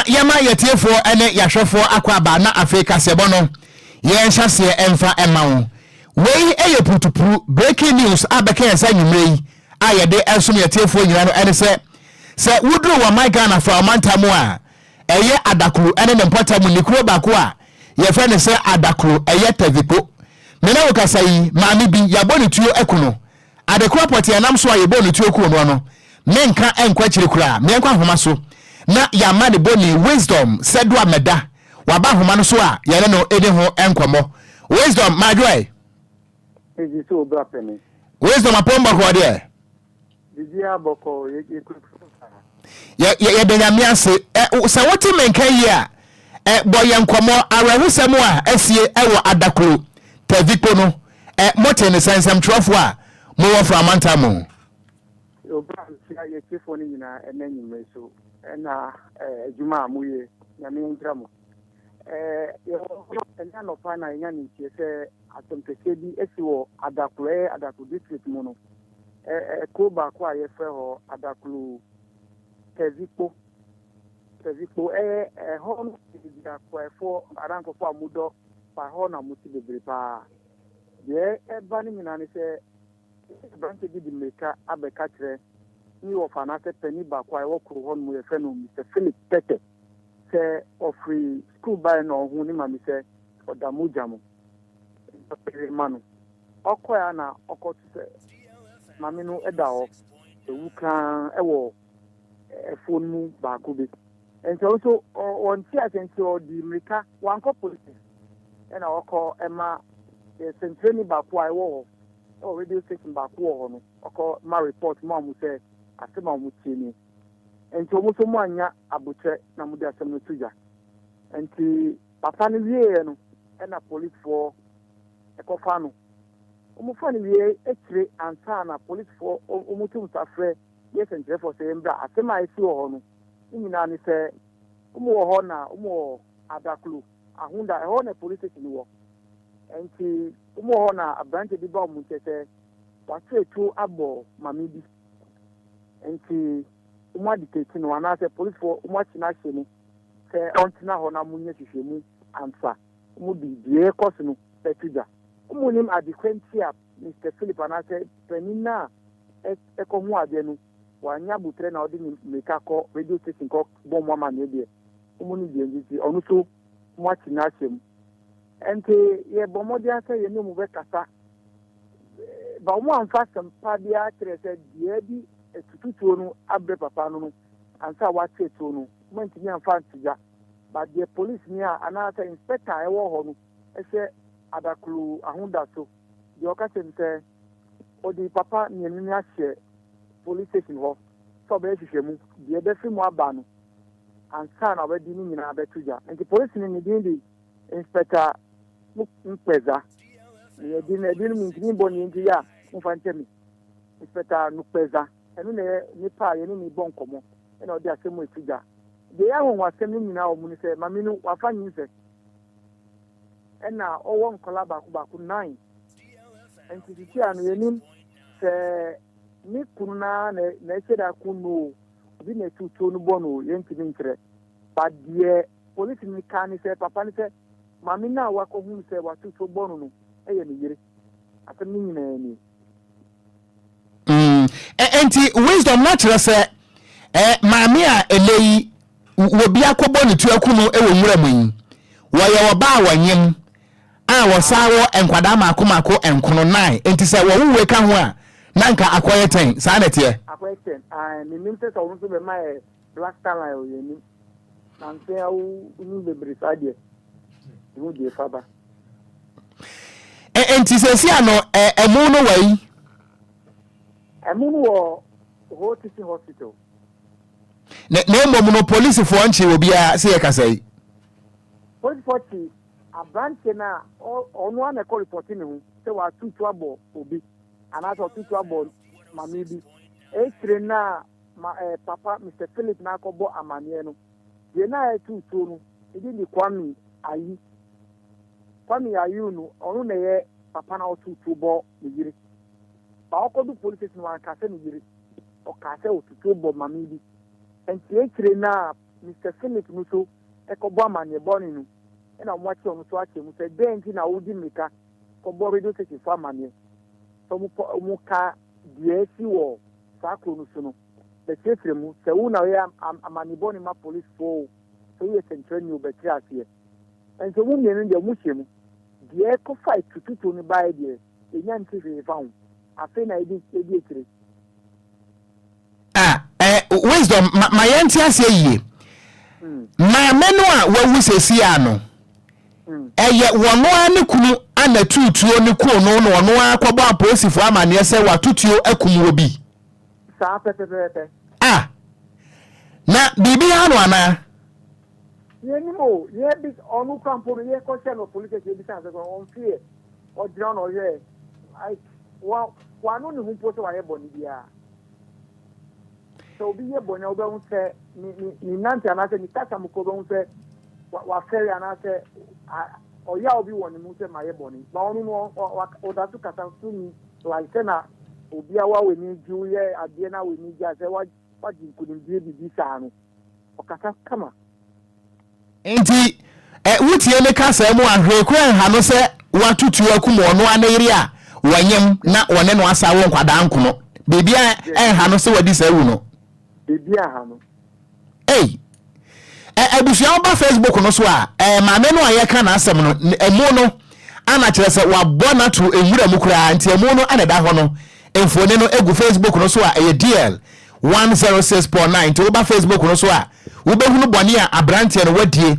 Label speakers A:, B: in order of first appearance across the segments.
A: yama yetiefo ene yahwefo akwaba na Africa sebono yen hyase emfa emawo wei eyeputupuru breaking news abeka yesa nwumrei ayede enso yetiefo nyina no ene se wudru wa my Ghana for amantamu a eye adakuru ene ne mpotamu nikuro bako a ye fe ne se adakuru eye teviko mena wo kasai maami bi yaboni tuo ekuno adekura poti anam so ayeboni tuo ku no menka enkwachiri kura menkwa homa so na ya ma de boni wisdom sedu ameda waba homa no so a yele no ede ho enkomo wisdom madwai
B: eji so bra pene
A: wisdom apomba ko de
B: dia boko
A: ye benyame ase se woti menka yi a boye enkomo awahusem a asie ewo adakoro taviko no mote ne sansam trofo a mo wo fra mantamu
B: obra sia ye kefo ni nyina enanyi meso na adwuma amuye na me ntramo yo enya no pa na enya ni tie se atompeke bi esiwo adakuru district mu no ko ba ko aye fe ho adakuru teviko ho no dia ko efo aranko fo amudo pa ho na muti bebre pa ye eba ni nyina ni se branch di meka abeka kire ni wo fa na se pani ba kwa wo kuru ho mu ye fe no Mr. Philip Tete se ofri school by no hu ni ma mi se odamuja mu manu okoya na okotu se mami no eda ho ewu kan ewo phone mu ba ko bi ento so on ti atenti o di meka wanko police ena oko ema sentreni ba kwa ewo o radio station ba kwa ho no oko ma report ma mu se asema mu tieni ento mu so mu anya abuche na mu de asem no tuja enti papa ni wie no ena police for ekofa no mu fa ni wie etire ansa na police for mu tum safre yes and for say mbra asema esi ho no nyina ni se mu ho na mu adaklu ahunda ho na police station wo enti mu ho na abranche bi ba mu tete wachetu abo mami bi enti umu adiketi no anase police for umu china hye se ontina ho na munye hwehwemu ansa umu bibie koso no betuja umu nim adikwenti a Mr. Philip anase penina ekohu ade no wanya butre na odi meka ko radio station ko bom mama ne de umu ni de nji onu so umu china hye mu enti ye bomodi asa ye ni mu be kasa ba umu anfa sempa bia kire se die bi etututuo no abre papa no ansa wache to no mantini anfa ntija ba the police ni anata inspector ewo ho no ehwe adakulu ahunda so de okache nte odi papa ni enu ahye police station ho so be hwehwe mu de be fi mu aba no ansa na wadi ni nyina betuja nti police ni di inspector mpeza ni di na di ni ntini boni nti ya mfa ntemi inspector nupeza enu ne nipa ye ni bonkomo ena odi asemu etuja de ya ho wasem ni nyina o mu ni se mami nu wafa nyi se ena owo nkola baku 9 enti ti anu ye nim se ni kunna na echeda kunu bi na tutu nu bono ye ntimi nkire ba de police ni kan ni se papa ni se mami na wako hu se watutu bono no eye ni yire asem ni nyina ni
A: enti wisdom natural say maami a eleyi wobi akobo ne tuakuno ewo nwura mun wo ye oba awanyem a wo sawo enkwada makomako enkono 9 enti say wo wuwe ka ho a nanka akoye 10 sa na tie
B: akoye 10 ni nimte so wonso be mai black star line o ye ni nanse awu ni bebre sadie wo die faba
A: enti se si ano emu no wai
B: emu wo hospital
A: na emo no police for anchi obi a se yakasai
B: police for chi abranche na onu an call report ni hu se wa tutu abo obi anaso tutu abo mami bi e na papa Mr. Philip na akobo amanie no ye na tutu no idi di kwami ayu no onu na ye papa na tutu bo ni yiri ba okodu police ni wa kase ni yiri o kase o tutu bo mami bi enti ekire na Mr. Philip Nuso ekobo amane boni no e na mo ache onu so ache mu se denji na wodi meka kobo radio station for amane so mu ka diesi wo sakro no so no the chefre mu se wu na we amane boni ma police for so we central new better asie and so mu mienu de mu hye mu de ko fight tutu ni bae de enya ntife fa hu afi na edi etire
A: wisdom my yanti asie yie ma menu a wawu sesi ano eye wono ani kunu ana tutuo ni ko no no wono akobo aposifo amane se watutuo akum wo bi
B: sa pepepepe
A: na bibi hanu ana
B: ye ni mo ye bi onu kampo ye ko se no police ye bi sa se on fear o drown o ye ai wa no ni hu poso wa ye boni bia so bi ye boni o be hu se ni nanti anase ni tata mko be hu se wa fere anase o ya obi woni mu se ma ye boni ba onu no o da su kasa su ni like na obi awa we ni ju ye ade na we ni ja se wa jinkudin bi sa no o kasa kama
A: enti wutie ne kasa mu ahwe ko ha no se watutu akum ono anayiri a wanyem na wone no asa wo nkwada nkono bebia ha no se wadi sa wu no
B: bebia ha no
A: abusia ba Facebook no so a maame no ayeka na asem no emu no ana kire se wabɔ na to enwura mu kura nti emu no ana da ho no emfone no egu Facebook no so a DL 106.9 to ba Facebook no so a wo behunu bɔne a abrante no wadie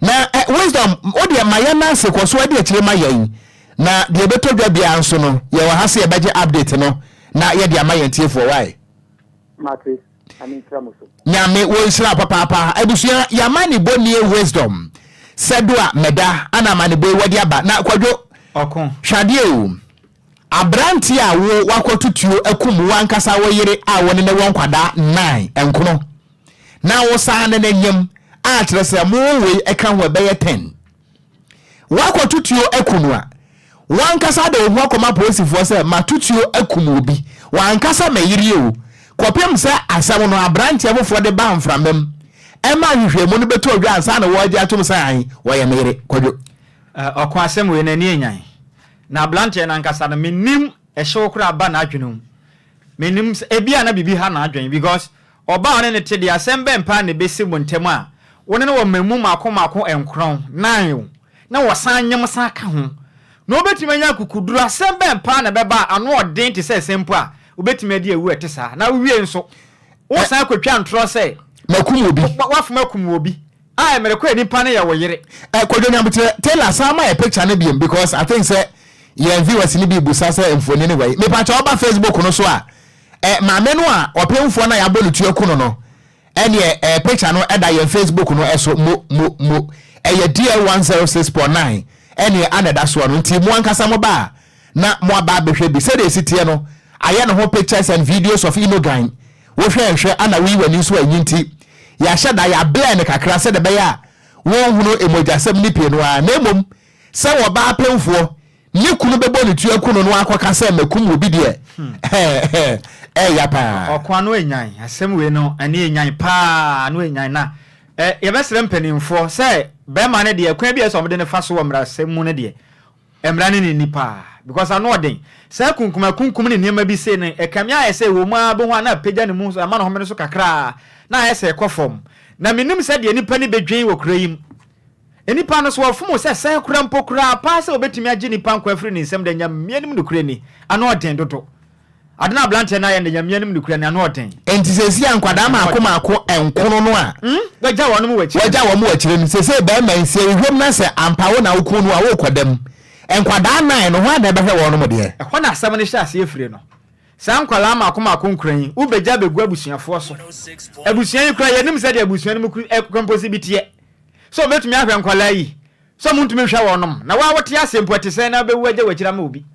A: na wisdom odi maye na se ko so adi akire maye na de betodwa bia nso no ye wa hase ye beje update no na ye de amaye ntiefo why
B: mate ani tramoso
A: nyame wo nsira papa abusia yamani boni wisdom sedua meda ana mani boy wadi aba na Kwadwo
C: okon
A: hwade o abrante a wo wakotutuo akum wankasa wo yire a woni ne won kwada 9 enkono na wo sa na nyem a kire se mo we eka ho be 10 wakotutuo akunu a wankasa de ho akoma posifo se matutuo akum obi wankasa mayiri o kopem se asam no abrante abofo de ba mframem ema hwehwemu no beto odwa ansa na wo atum sai wo ye mere Kwadwo
C: okwa asem we na ni enyan na abrante na nkasa na menim ehye kura ba na adwenum menim ebia na bibi ha na adwen because oba one ne te de asem be mpa ne besi montem a woni ne wo mamu mako enkron nan na wo san nyem san ka ho na obetime nya kukuduru asem be mpa na beba ano odin te se sempo a obetime de ewu etesa na wie nso wo san kwatwa ntro se
A: makum obi
C: wafuma makum obi a emere kwa nipa ne ya wo yire
A: Kwadwo nyamte tell us sama a picture ne biem because I think say your viewers ni bi busa say emfoni ne way me pa cha oba Facebook no so a maame no a opemfo na ya bolutu akuno no ene picture no eda your Facebook no eso mo DL 106.9 ene anada so no nti mo ankasa mo ba na mo aba behwe bi say de sitie no aye no ho pictures and videos of Inogan wo hwe ana wi wani so anyinti ya shada ya blend kakra se de be ya wo hunu emojasem ni pe no a na emom se wo ba pemfo ni kunu bebo ni tu akunu no akoka se makum obi de ya pa
C: okwa no enyan asem we no ani enyan pa no enyan na ye besere mpanimfo se be ma ne de akwa bia so omde ne fa so wo mra sem mu ne de emra ne ni pa because ano den se kunkum ne niam bi se ne ekamia ye se wo ma bo ho na pagya ne mu so ama no homene so kakra na ye se ekofom na menim se de nipa ne bedwen wo kurayim enipa no so wofumo se sen kura mpokura pa se obetimi age nipa nkwa afri ni nsem da nyam mianim no kura ni ano oden dodo adena blante na ye da nyam mianim no kura ni ano oden
A: enti sesi ankwada ma akoma enkono no a
C: wagya wonu mu wachi
A: wagya wo mu wachi ni sesi be ma nsi ehwem na se ampawo na okunu a wo kwadam enkwada nan no ho ada be hwe wonu mu de
C: ho na asem ne hya se efire no san kwala ma akoma akonkran ubegya begu abusuafo so abusuan yi kura ye nim se de abusuan mu komposi bitie so betumi ahwe nkwala yi so muntu me hwa wonom na wa wote asempo atese na bewu agya wachira ma obi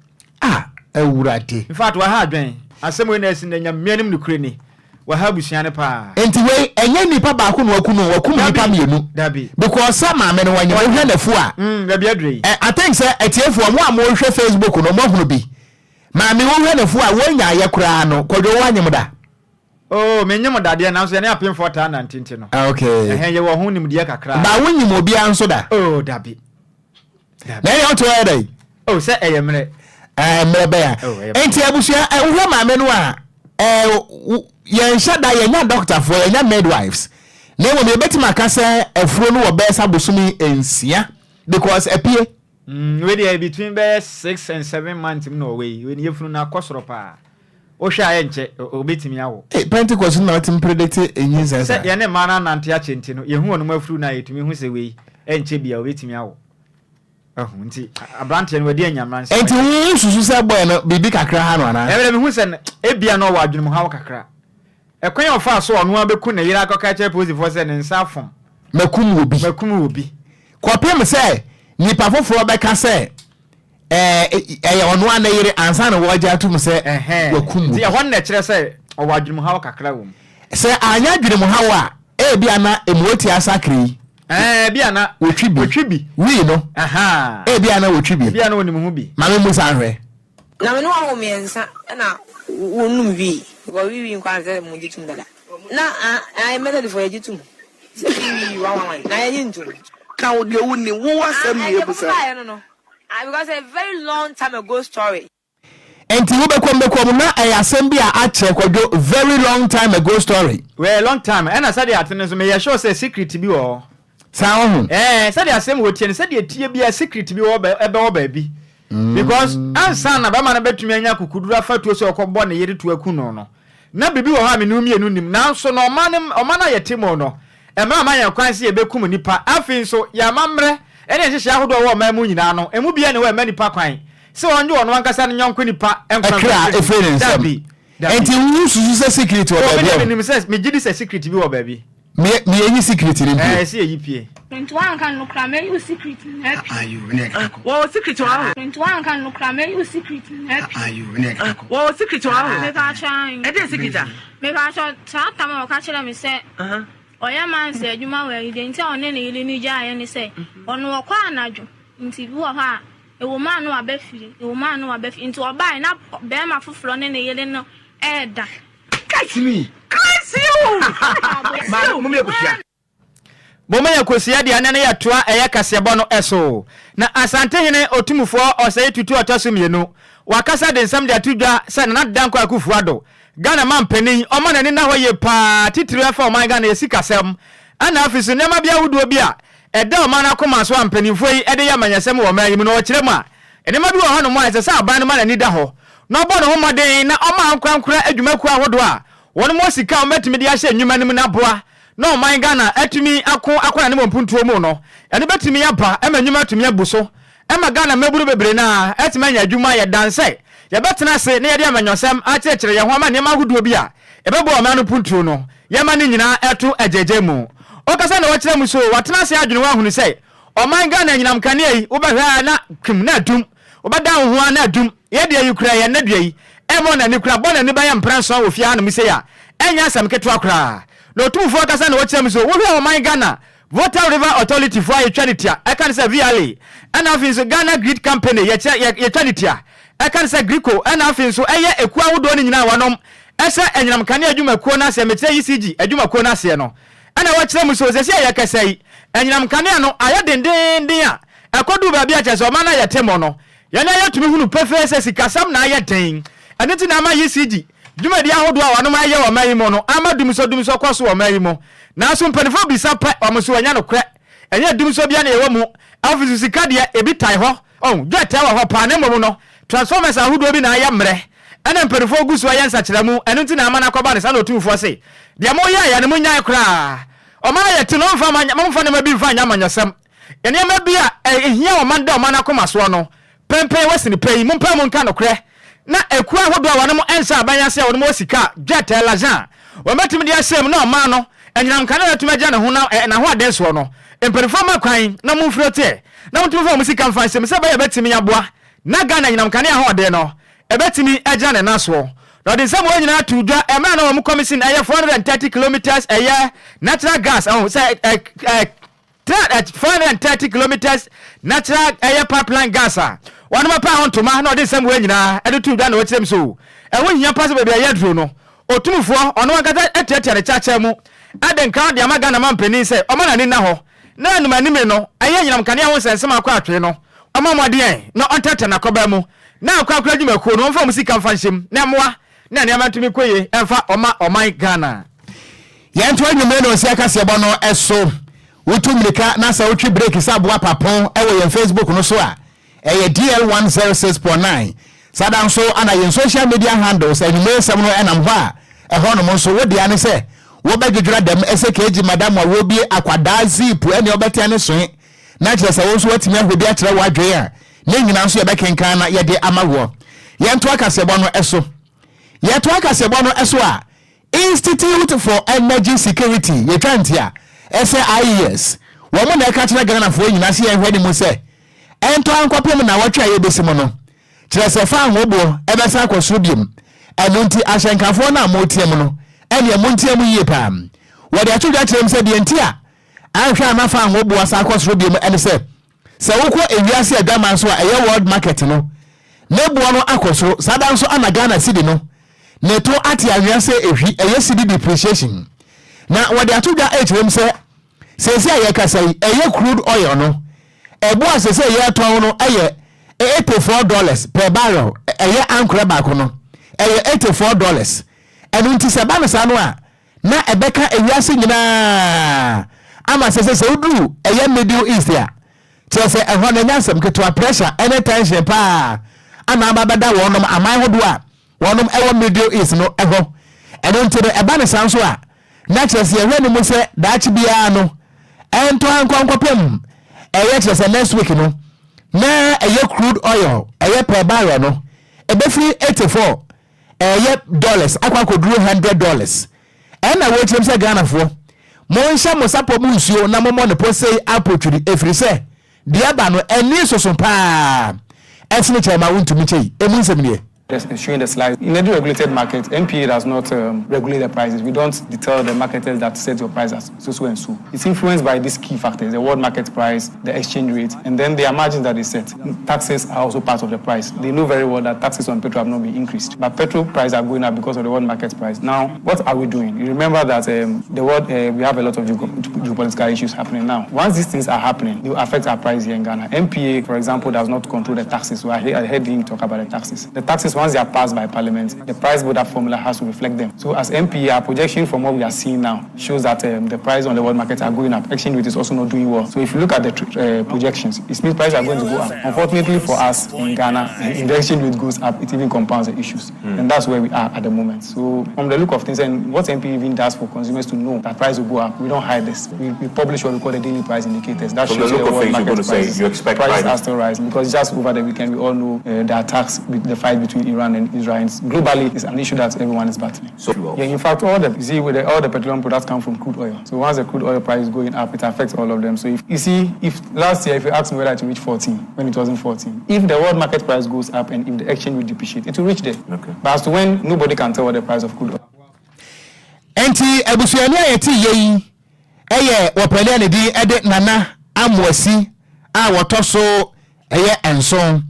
A: awurade
C: in fact wa ha adwen asem we na asin na nyamianim ne kure ni wa ha busuane pa
A: enti we enye nipa ba ko no wakunu wakum nipa mienu
C: dabi
A: because sama me no wanye hwe na fu a
C: dabi adrei
A: I think say etiefu mo a mo hwe Facebook no mo hunu bi ma me wo hwe na fu a wonya ye kura no Kwadwo wanyem da
C: Oh, menyem dade na so ye na apem 419 no.
A: Okay.
C: Ye wo ho nim de kakra.
A: Ba wonyim obi anso da.
C: Oh, dabi.
A: Na ye onto e dai.
C: Oh, say eyemre.
A: Mebe ya. Enti abusua wo ma me no a ye nsha da ye nya doctor for ye nya midwives. Na wo me beti maka se afuro no wo be sa bosumi ensia because apie
C: we dey between be 6 and 7 months no way when you funu na kosoro pa o hwa ye nche obetimi awo
A: Pentecost na tim predict enyin
C: se ye ne mana nante a chenti no ye hu onu afuru na yetumi hu se we enche bia obetimi awo nti abrante no wadi anyamran se
A: enti hu susu se boy no bibi kakra ha no ana
C: e me hu se ebia no wa adwene mu ha kakra ekwan ofa so onu abeku na yira akaka che positive se ne nsa fom
A: makum obi kopem se nipa foforo beka se ono ana yire ansa na woja atum se wakum
C: ti ehon na kire se o wadwene mu ha kakra wo
A: se anya dwene mu ha wa bia na emuoti asakri
C: bia na wotwibi
A: wi no bia na wotwibi
C: bia na woni mu hu bi
A: ma me musa hwe
D: na me no wa miensa na wonum wi go wi nkwa se mu jitum dada na I made it for jitum se wi wa na yin tum
E: na wo de woni wo wasam ye busa
D: no because a very long time ago story
A: enti wo bekom na ayasem bia a che Kwadwo very long time ago story
C: well long time and I said atene so me ye sure say secret bi wo
A: sa ho
C: said asem wo tie said tie bia secret bi wo ebe wo ba bi because ansa na ba ma na betumi anya kukuduru afatuo se okobọ na yere to aku no na bibi wo ha me no mienu nim na so no oma na yetimo no emra ma ya kwan se ye bekum nipa afin so ya mamre ene hihye ahodo wo ma mu nyina no emu bia ne wo ma nipa kwan se onje wono ankasa ne nyonko nipa
A: enkra efere nsam enti wu susu se secret wo ba
C: bi nim se me gidi se secret bi wo ba bi
A: me yenyi secret ni bi
C: se yi pie
F: 21 kan no kra me you secret happy
E: ayu ne
D: wo secret wa
F: 21 kan no kra me you secret happy
E: ayu ne
D: wo secret wa
F: me ka chan
D: e dey secret
F: me ka chan ta ma ka chira me se oya man se adwuma wa identi one ne yile ni ja ye ni se ono wo kwa anadwo nti bi wo ha e wo man no abafiri nti obai na be ma foforo ne ne yile no eda
E: catch me ma mo me kusia
C: Moma ya kosia de ane ya toa eya kasebo no eso na asante hene otumufo oseye tutu otosumienu wakasa de nsam de atudwa se na danko akufuado Ghana man panin omo na ni na hoye pa titiri afa o man Ghana esikasem ana afisu nema bia wudo bia eda o man akoma so ampaninfo yi ede ya manyasem wo man yi no okirem a enema bi wo hanu mo ase sa aban no man ni da ho no bo no homoden na o man kwankura adwumaku ahodo a won mo sika o metimi de ahye nwuma nim na boa no man Ghana atumi akona ne mompuntuo mu no ene betumi yaba emanyuma atumi abuso ema Ghana maburu bebre na atimi anya adwuma ye danse ye betena se ne ye de amanyosem akyekyere ye ho ama ne mahuduo bi a ebebo o man no puntuo no ye ma ne nyina eto ajeje mu okasa na wakire mu so watena se adwene wa hunu se o man Ghana nyinam kane yi wo behwa na kim na adum wo beda ho na adum ye de yukura ye na dua yi emo na ne kura bona ne ba ya mpranso wo fia na mu se ya enya asam keto akura no tumfo kasa na wakire mu so wo hwe o man Ghana Water River Authority for a charity I can say VLA and I so Ghana Grid Company ye charity I can say Grico and I so eye ekwa wodo ni nyina wanom ese enyinam kane adwuma kuo na se metre ECG adwuma kuo na se no ana wakire mu so se ye kasai enyinam kane no aye dendenden a ekodu ba bia chese o ma na ye temo no ye na ye tumi hunu pefe sikasam na aye den aneti na ma ECG dwuma dia hodo a wanom aye wo mai mo no amadum so kwaso wo mai mo na so mpanifo bisa pa omuso wanya no kre enye dum so bia na yewo mu office sika de ebi tai ho jet wa ho pa ne mo no transformers ahudo bi na aya mre ene mpanifo guso aya nsakiramu eno nti na ama na koba ne sa no tumfo se de mo ya ne mo nya kra o ma ya ti no mfa manya mo mfa ne ma bi mfa nya manyasam ene ma bia ehia o man da o ma na koma so no pempe wasini pei mo mpa mo nka no kre na ekua hodo wa ne mo ensa abanya se wo ne mo sika jet elajan o matimi de asem na o ma no enyinam kana tumaja na ho na ho adenso no emperifama kwan na mumfrote na mutumfo musika mfa sem se ba ya betimi yaboa na Ghana enyinam kana ho ade no ebetimi aja ne naso na de sem wo nyina tudwa e ma na wo commission eye 430 kilometers eye natural gas say 430 kilometers natural eye pipeline gas a wonu ma pa hontoma na de sem wo nyina e de tudwa na wo tirem so e wo nyia pass be bia yadro no otumfo ono wakata etiatia chacha mu aden kan de amaga na mampani se o mana ni na ho na anumanime no aye nyinam kane ho sensem akwa atwe no omamode no ontete na koba mu na akwa dwumakuo no mfa musika mfa nhyem na moa na ne amatumi koye emfa oman Ghana
A: yento anwumre no sia kase bo no eso wotumlika na sa wotwi break saboa papon ewo yen Facebook no so a DL106.9 sadan so ana yen social media handles anwumre sem no enam ho a eho no mo so wodi ane se wo bagidura dem SKG madam wa wo bi akwada zip ene obete ne so na kire se wo so watimi ahodi akire wadwe a ne nyina so ye bekenkan na ye de amawo yento akase bo no eso yeto akase bo no eso a Institute for Energy Security ye twantia SIES wo mo na ka kire Ghana fo nyina se ye hwani mu se ento ankopem na watwa ye besimo no kire se fa anwobo ebesa akosoro biem eno nti ahyenkafo na amotiem no ene amontiem yie pam wo de atudwa kire mse de ntia ahwa amafa anwobo asa akosoro biem ene se wokọ ewiase adama so a eye world market no nebuo no akosoro sada nso ana Ghana cedi no neto ati awiase ehwi eye cedi depreciation na wo de atudwa ekyerem se sesi aye kasai eye crude oil no ebo asese eye ton no eye $84 per barrel eye ankra ba ko no eye $84 enu nti se ba no sa no a na ebeka ewiase nyina ama sese uduru eye Middle East ya tese ehwo na nyansem keto pressure any tension pa ana abada wonom aman hodo a wonom ewo Middle East no ehwo enu nti no eba ne sanso a na tese ehwe ni mu se daachi bia no ento ankonkopem eye tese next week no na eye crude oil eye per barrel no ebefri 84 eye dollars akwa koduru $100 ena wo chim se Ghana fo mo nsha mo sapo mu nsuo na mo ne posei apoturi efri se dia ba no eni soso pa esini chema wuntumi chei emu nsemiye.
G: Just showing the slide. In a deregulated market, MPA does not regulate the prices. We don't tell the marketers that set your price as so and so. It's influenced by these key factors: the world market price, the exchange rate, and then the margins that they set. Taxes are also part of the price. They know very well that taxes on petrol have not been increased, but petrol prices are going up because of the world market price. Now, what are we doing? You remember that the world we have a lot of geopolitical issues happening now. Once these things are happening, they will affect our price here in Ghana. MPA, for example, does not control the taxes. So I heard him talk about the taxes. The taxes, once they are passed by Parliament, the price border formula has to reflect them. So as MPA, our projection from what we are seeing now shows that the price on the world market are going up. Exchange rate is also not doing well. So if you look at the projections, it means prices are going to go up. Unfortunately for us in Ghana, if the exchange rate goes up, it even compounds the issues. And that's where we are at the moment. So from the look of things, and what MPA even does for consumers to know that price will go up, we don't hide this. We publish what we call the daily price indicators. That shows the world market prices.
H: You expect
G: prices are still rising because just over the weekend, we all know the attacks, the fight between Iran and Israel. Globally, it's an issue that everyone is battling. Yeah, in fact, all the petroleum products come from crude oil. So once the crude oil price is going up, it affects all of them. So if last year, if you asked me whether it will reach 14 when it wasn't 14, if the world market price goes up and if the exchange will depreciate, it will reach there. Okay. But as to when, nobody can tell what the price of crude oil.
A: Enti ebusuani ayeti yeyi eye wopele ne di ede nana amwasi a wotoso eye enson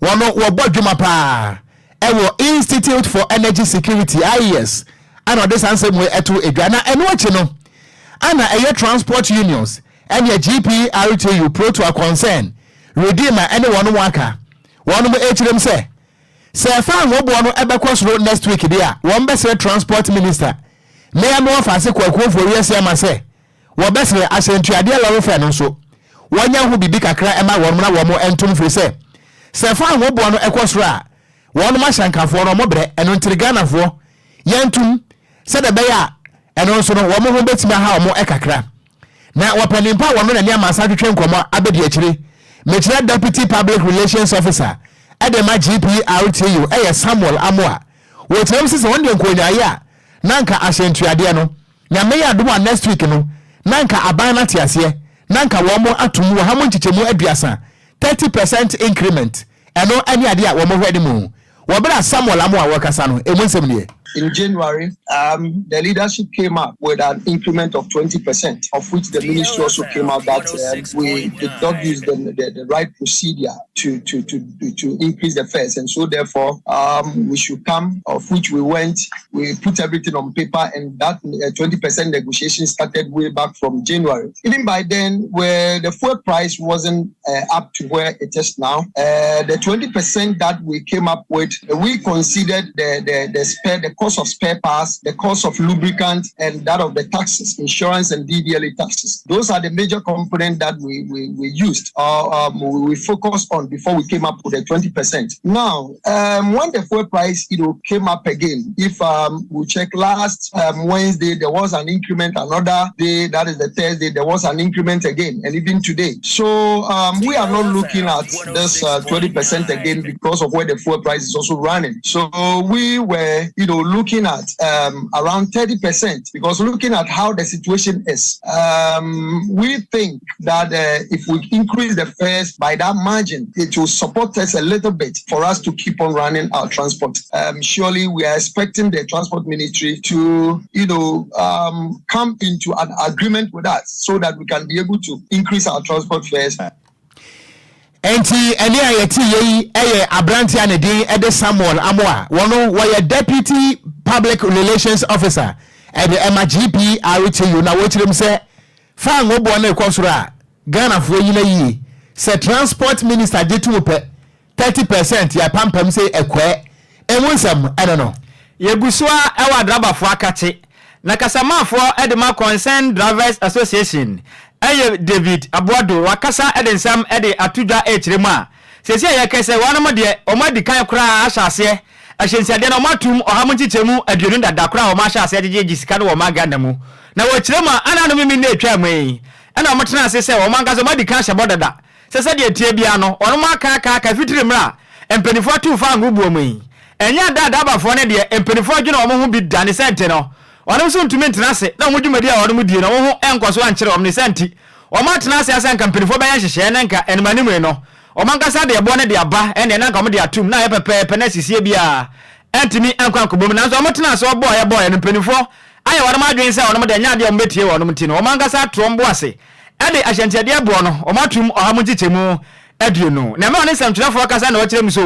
A: wono wobodwuma pa ewo Institute for Energy Security IES ana this answer we eto edwana eno achi no ana eye transport unions and your GPRTU pro to a concern redeemer anyone waka one mo echirem say fa ngobo no ebekosoro next week dia one best transport minister me am ofase kwakuo for yes am say wo best asentuade lorry fare no so wonya ho bibi kakra ema won na wo mo entum free say fa ngobo no ekosoro a one mashankafo no mobre eno ntiriganaфо yentum se de beya eno so no wo mo ho betima ha mo ekakra na wapanimpa wono na niam asadwetwe nkomo abedi akire mechira deputy public relations officer edema GPRTU Samuel Amoa wo tirem sise wonde nkonya ya nanka ahyentuade no na meya adoma next week no nanka aban na tiase nanka wo mo atomu wo ha mo nchichemu aduasa 30% increment eno ani ade a wo mo hwede mu wobra Samuel Amoa wakasa no emu nsem ne
H: in January, the leadership came up with an increment of 20%, of which the ministry also came out that we did not use the right procedure to increase the fares, and so therefore we should come. Of which we put everything on paper, and that 20% negotiation started way back from January. Even by then, where the fuel price wasn't up to where it is now, the 20% that we came up with, we considered the cost of spare parts, the cost of lubricant, and that of the taxes, insurance and DDLA taxes. Those are the major components that we used, we focused on before we came up with the 20%. Now, when the fuel price came up again, if we check last Wednesday, there was an increment. Another day, that is the Thursday, there was an increment again, and even today. So we are not looking at this 20% again because of where the fuel price is also running. So we were, looking at around 30%, because looking at how the situation is, we think that if we increase the fares by that margin, it will support us a little bit for us to keep on running our transport. Surely we are expecting the transport ministry to, come into an agreement with us so that we can be able to increase our transport fares.
A: Enti eni ayeti yi eye abranti anedi ede Samuel Amoa wono wo deputy public relations officer at the MGP RTU na wo chirem se fa ngobo na ekosoro a Ghana fo yi na yi se transport minister jetu pe 30% ya pampam se ekwe enwonsam I don't know
C: yegusua ewa driver fo akate na kasamafo edema concerned drivers association eye David Abuado wakasa edensam ede atudwa echiremu a sesi ye kese wanam de omadi kan kra ahase ahyensiade na omatum ohamunchichemu aduonu dada kra o ma ahase ajeje sika no o ma Ghana mu na wo chiremu ana mimi na etwa mai ana omotena ase se o mangazo omadi kan hyebo dada sese de etie bia no ono ma ka fitiri mra empenifo tu fa ngubu omui enya dada abafo ne de empenifo adwena omo ho bi dane sente no ono so ntumi ntenase na omudwumadi a ono mudie no wo ho enkoso ankere omne senti o ma tenase asa nkampenifo bɛyɛ hyehyɛ na nka enimanimu no o mankasa de ebo ne de aba ene na nka mo de atum na yepepe na sisie bia entimi ankwankobom na so o mo tenase o boy no mpenifo aye wona ma adwen se ono de nya de o metie wono mti no o mankasa trombo ase ede ahyantiade ebo no o matum o ha mo chichemu aduonu na me one samtwerefo kasa na o kyerem so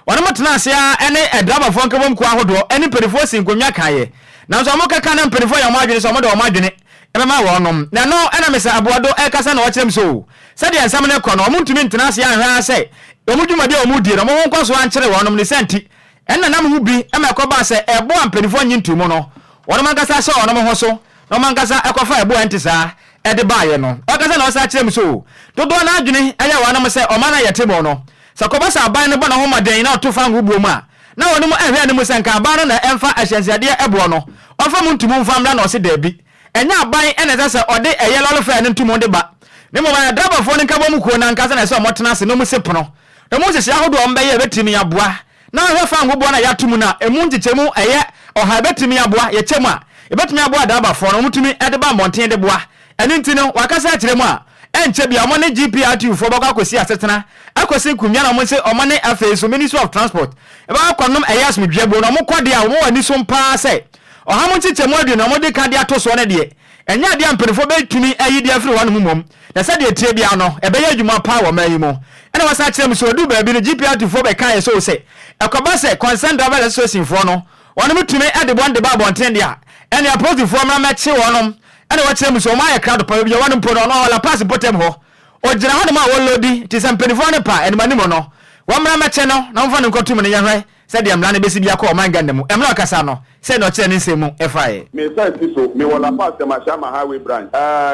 C: wono mo tenase a ene edraba fo nkabom ko ahodo ene mpenifo sinkonwa kaye na so mo kaka na mpenifo ya mo adwen so mo de o ma adwen emema wonom na no ena mesa Abuado ekasa na wakyerem so sade ansam ne kono omuntumi ntenase anhwa ase omudwumade omudie no mo nkoso ankyere wonom ne senti ena nam hu bi emekoba se ebo ampenifo nyintumu no wonom ankasa se wonom ho so no mankasa ekofa ebo entisa ede baaye no akasa na wasa kyerem so dodo na adwene aya wonom se omana yetebo no sakoba sa aban ne bo na ho maden na otofa ngubuo mu a na wonom ahwe ne mu se nka aban no na emfa ahyansiade ebo no ofa muntumu mfamra na ose dabi enya aban ene se ode eyelolo fa ne ntumu de ba ne mo ba driver fo ne nkabo mu ko na nkasa na se omotena se no mu sepono ne mo sese ahodo ombaye betimi aboa na hwe fa ngobo na yatumu na emu ntichemu eye oha betimi aboa ye chemu a ebetimi aboa driver fo no mutumi ede ba monten de boa ene ntino wakasa akiremu a enche bia mo ne GPRT fo baka kosi asetena akosi kumya na mo se omo ne afeso Ministry of Transport e ba kwanom eyas medwebo no mo kwade a mo wani so mpa se ohamunchichemu adu na mo de kan de atoso ne de enya de amperefo betumi ayi de afiri wanu mumom na se de tie bia no ebe ye adwuma pa wo mayi mo ena wasa kyerem so du ba bi no GPRT fo be kan ye so se ekoba se concerned driver association fo no wonu mutumi ade bonde ba bonten de a ena approach fo mra meche wonom ena wa kyerem so ma ye crowd pa bi wonu mpo no wala pass potem ho ogira ho ma wo lodi ti samperefo ne pa ena manimo no wo mra meche no na mfa ne nkotum ne yahwe se de amra ne besi bia ko man Ghana mu emra kasa no se no kire ne nsemu efae
I: me say so me wala pass ma shama highway branch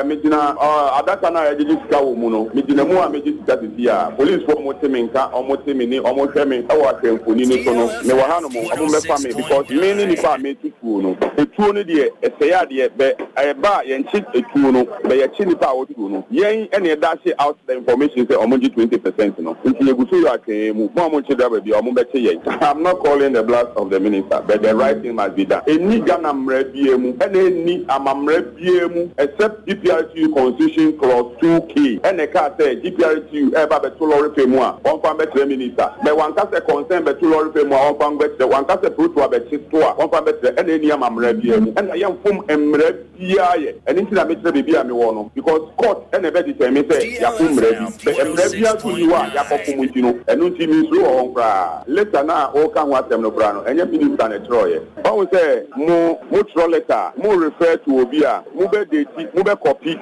I: me dina adaka na ya jiji sika wo mu no me dina mu a me jiji sika dia police for mo temi nka o mo temi ni o mo hwe me e wa hwemfoni ni so no me wa hanu mo o mo mefa me because me ni pa me tutuo no etuo no de eseya de be ba ye nchi etuo no be ye chi ni pa wo tuo no yen ene da she out the information say o mo ji 20% no nti ye guso ya kan mu mo chi da ba bi o mo be che ye I'm not calling the blast of the minister but the right thing must be dida eni Ghana mra biemu eni amamra biemu except GPRTU constitution clause 2K ene ka say GPRTU eba beto lorry femu a on fa betre minister me wan ka say concern beto lorry femu a on fa betre wan ka say proto abechi to a on fa betre eni amamra biemu ena yemfom emra bia ye eni ti na metre bibia me wo no because court ene be determine say yakom mra bi emra bia to you a yakokom ntino enu ti mi so on kra later na o ka ho atem no kra no enye minister na troye o say mo tro letter mo refer to obi a mo be date mo be copy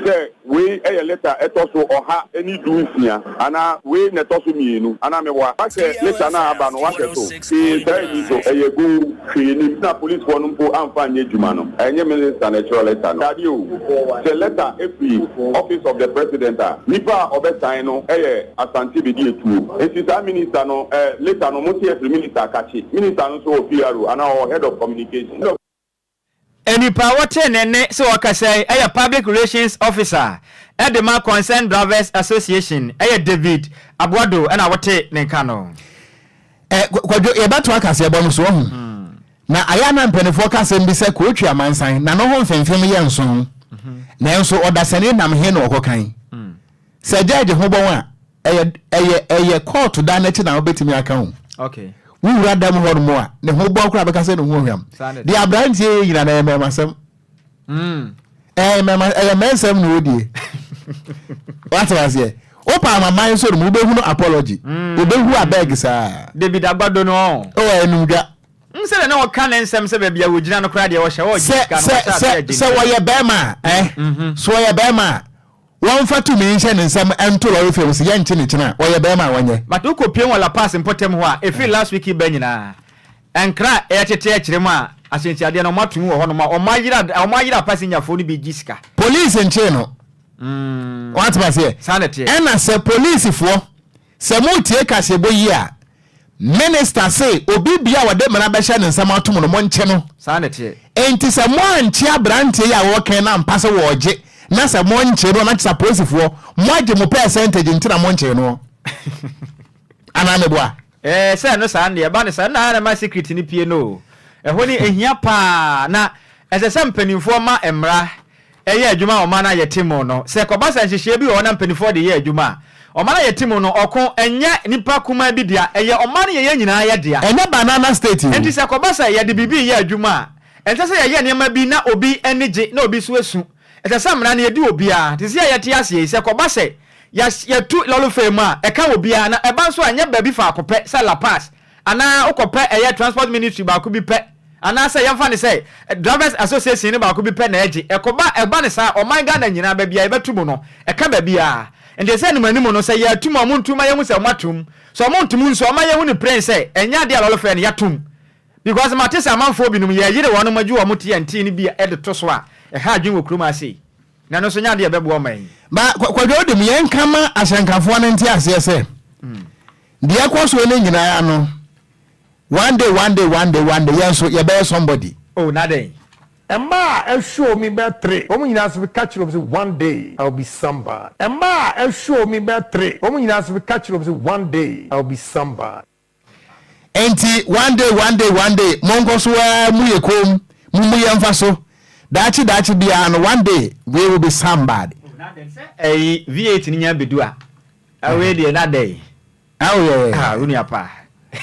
I: say we a letter etoso oha any do nsia ana we na etoso mienu ana me wa say later na aba no wa so say ni so eyegu ni na police for no mpo amfa anye juma no enye minister na tro letter no dadi o the letter every office of the president nipa obesan no asante be di etu enti minister no later no mo tie minister kachi minister no so PRO ana head of communication
C: any power nene so wakasai public relations officer at the Man Concerned Drivers Association David Abwado and awate nenkano
A: Kwadwo yebatu akase ebo so ho na ayana mpenefo kase mbi se ko twa mansan na no ho mfemfem ye nso na enso odasane nam he na okokan se judge ho bon a court da na chi na obetimi aka ho
C: okay
A: we would them hold more. The whole book I can say no him. The Abraham in an MMSM. MMSM no dear. What was here? Opa my mind so move no apology. Ube who I beg sir.
C: David Abado no.
A: Oh enuga.
C: Say no can ensem say baby we gina no cry dey wash o.
A: Say why your bema so why your bema. One for 2 minutes and some and 2 lorry films yan chinichina or your bema one.
C: But who could pay wala pass in potem wa if you last week benina and cry rema as in Tiadia no matu or my passing your phone be jiska.
A: Police and channel. What was here?
C: Sanity.
A: And I say police for some more take us a boy year. Minister say Obibia wa de manabesha and some out on one channel.
C: Sanity.
A: Ain't it some one chia branch ya walking and pass a watch. Na sa monche no na suppose for moje mo percentage ntina monche no ana meboa
C: say no sa na ba ne sa na ma secret ni pie no ho ni ehia pa na ese mpanimfo ma emra eye adwuma o ma na yetimo no se ko ba sa nhihye bi o na mpanimfo de ye adwuma o ma na yetimo no okon enye nipa kuma bi dia eye o ma na ye nyina ye dia
A: enye banana state
C: enti se ko ba sa ye de bibi ye adwuma enti se ye niam bi na obi enije na obi so esu ete samra na yedi obia te se yete ase se koba se ya tu lolo fema e ka obia na e ban so anya ba bi fa akopɛ se la pass ana okopɛ eye transport ministry ba ko bi pɛ ana se yemfa ne se drivers association ne ba ko bi pɛ na eje e koba e ba ne sa o man Ghana nyina ba bia e betumu no e ka ba bia ende se ne manimu no se ya tumu amuntuma yemu se matum so amuntum nso o ma yehu ne prince enya de lolo fe ne yatum because matisa amanfo binum ye yire wono maju wo mutie anti ne bia e de to so a ha adwin wo kroma ase na no so nya de bebo man
A: ba Kwadwo de yen kama asankafo na nti ase ese de akoso ne nyina ya no one day yen so ye be somebody
C: oh na dey
J: Emma and show me about 3. Woman you ask me catch you one day I'll be somebody. Emma and show me about 3. Woman you ask me catch you one day I'll be somebody.
A: Enti one day mongo so mu yekom mu yemfa so dachi bia and one day we will be somebody.
C: V8 ni nya bedua. Awe de na day. Uni apa.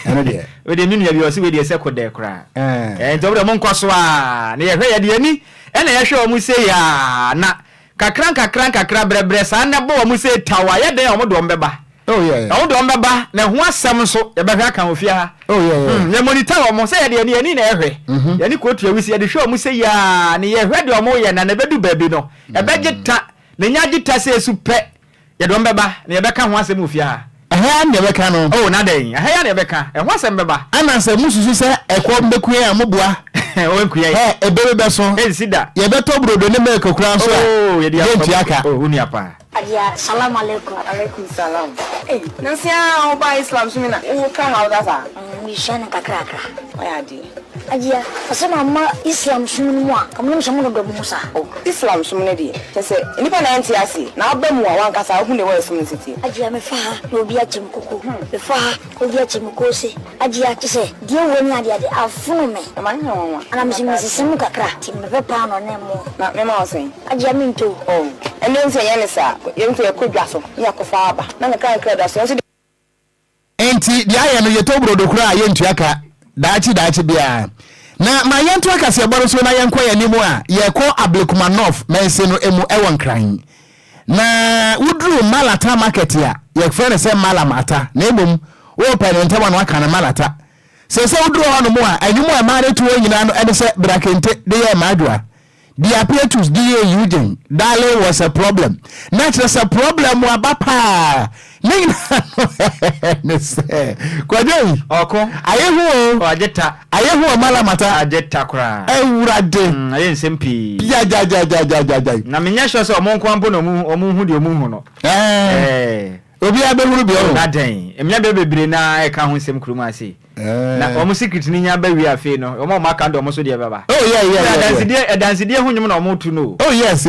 A: Eno de.
C: We de nunu ya bi o se we de se ko de kra. Enti obo de monko so a na ye hwe ya de ani. E na ye hwe o mu se ya na kakran brebre sa na bo o mu se tawa ye de o mo do mbeba.
A: Oh yeah.
C: I want to remember na ho asem so ye be hwa kan ofia.
A: Oh yeah.
C: Ye monitor o mo say ye de ani na ehwe. Ye ni ko tu awisi ye de hwe o mu say ya na ye hwe de o mo ye na na bedu baabi no. E be gita na nya gita say su pe. Ye do mbeba na ye be ka ho asem ofia.
A: Aha na ye be ka no.
C: Oh na den. Aha ya na ye be ka. E ho asem beba.
A: Ana se mususu se ekwo mbeku ya moboa.
C: O enkuya.
A: Ebebe be so.
C: E sida.
A: Ye be to brodo ne make kura so.
C: Oh ye dia.
A: Oh
C: uni apa.
K: Adia, salam alaikum.
D: Alaikum salam. Eh, nansia oba Islam sumina. O ka hauda sa.
K: Mi shana kakra.
D: Oya di.
K: Ajia, asema ma Islam sumu wa, kamno shamu do Musa.
D: Islam sumu ne de. Say nipa na enti ase. Na abamu a wanka sa hu ne wa sumu siti.
K: Ajia me fa no obi achimkuku. Me fa obi achimkose. Ajia kise, die woni ade ade afunu me.
D: Ma nya won.
K: Ana misimu kakra, ti me pepa no ne mo.
D: Na me ma osen.
K: Ajia minto.
D: Oh. Ene nse yene sa, yemfe yakodwa so. Ya kofa aba. Na me kan kra da so.
A: Enti dia ya no yetobro do kura yentu aka. Daachi bia. Na ma yentu aka se boro so na yenkwa yanimu a yekọ Ablekumanov mense no emu ewon kran. Na udru Malata market ya yekfere se Malamata na ebom wo parenta wa no aka na Malata. Se udru hono mu a animu a ma retu nyina no ede se brakente de ye madwa. The apparatus DA Eugene Dale was a problem. Not just a problem wabapa. Kwadwo
C: Oko
A: ayehu
C: ajeta
A: ayehu Malamata
C: ajeta kra
A: ewurade
C: aye nsempi
A: ja
C: na menya sho se omonko ampo no omu hu de omu hu no
A: obi abehuru bi o
C: na den emnya bebre na e ka ho nsem krum ase na omu secret ni nya ba wi afi no omu maka ndo omu so de baba
A: oh yeah
C: dance die hu nyum na omu tu no
A: oh yes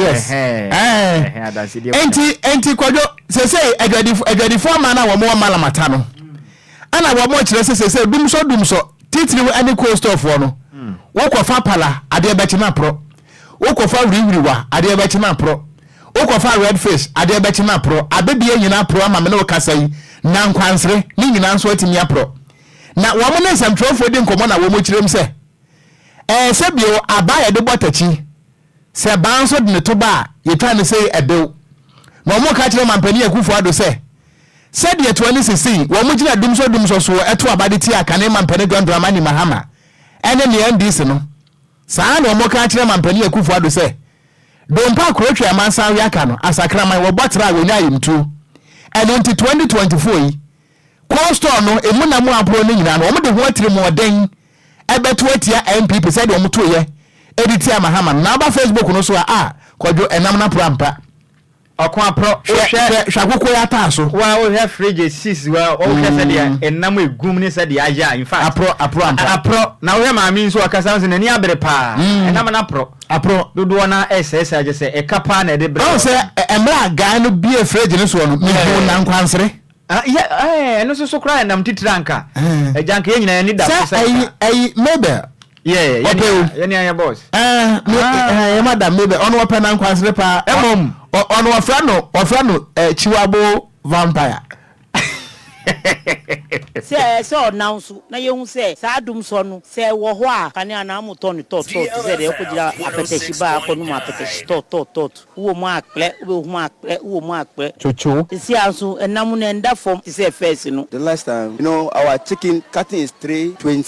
C: dance die
A: enti Kwadwo se agadi forma na wo mo Malamata no ana wo mo kire se dumso titiri ani coast of no wo ko fa pala ade betima pro wo ko fa wiriwa ade betima pro wo ko fa red face ade betima pro abebie nyina pro ama me no kasa yi na nkwansre ni nyina nso atimi apro na wo mo ne samtrofo de nkomo na wo mo kirem se se bio abaya de botachi se banso de ne to ba yetwa ne se ebew na mo ka kire mampani akufo ado se said ye 2016 wo mo gina dumso so eto abade ti aka ne mampani gondrama ni mahama ene ne ndis no saa na mo ka kire mampani akufo ado se dompa kroatwa amansa wi aka no asakraman wo botra we nya yimtu ene 2024 yi costo no emu na mo apro ni nyina no mo de ho atire mo den ebeto atia MPP said wo mo to ye editi amahama na ba Facebook no so Kwadwo enam na prampa
C: Okon pro
A: hwakoko ya taso
C: wa o have fridge 6 wa o hwe se de enam egum ni se de aya in fact apro na o ma mi nso akasa nso nani abere pa enam na apro dodo na SS aje se e kapa na de bre
A: o se emra ga no bie fridge ni so no mi hu na nkwansere
C: no so kra enam titranka e janka ye nyina ni da
A: so ai mebe
C: yeah aya boss
A: madam mebe ono open na nkwansere pa emom ono wafra no Chiwabo vampire
L: se announce na yehu se sa adum so no se wo ho a kane ana amoto to se de okojira apetesi ba akonu ma apetesi to wo mu akle wo mu akle
A: chocho
L: si anso enam na enda form se first no.
M: The last time, our chicken cutting is 320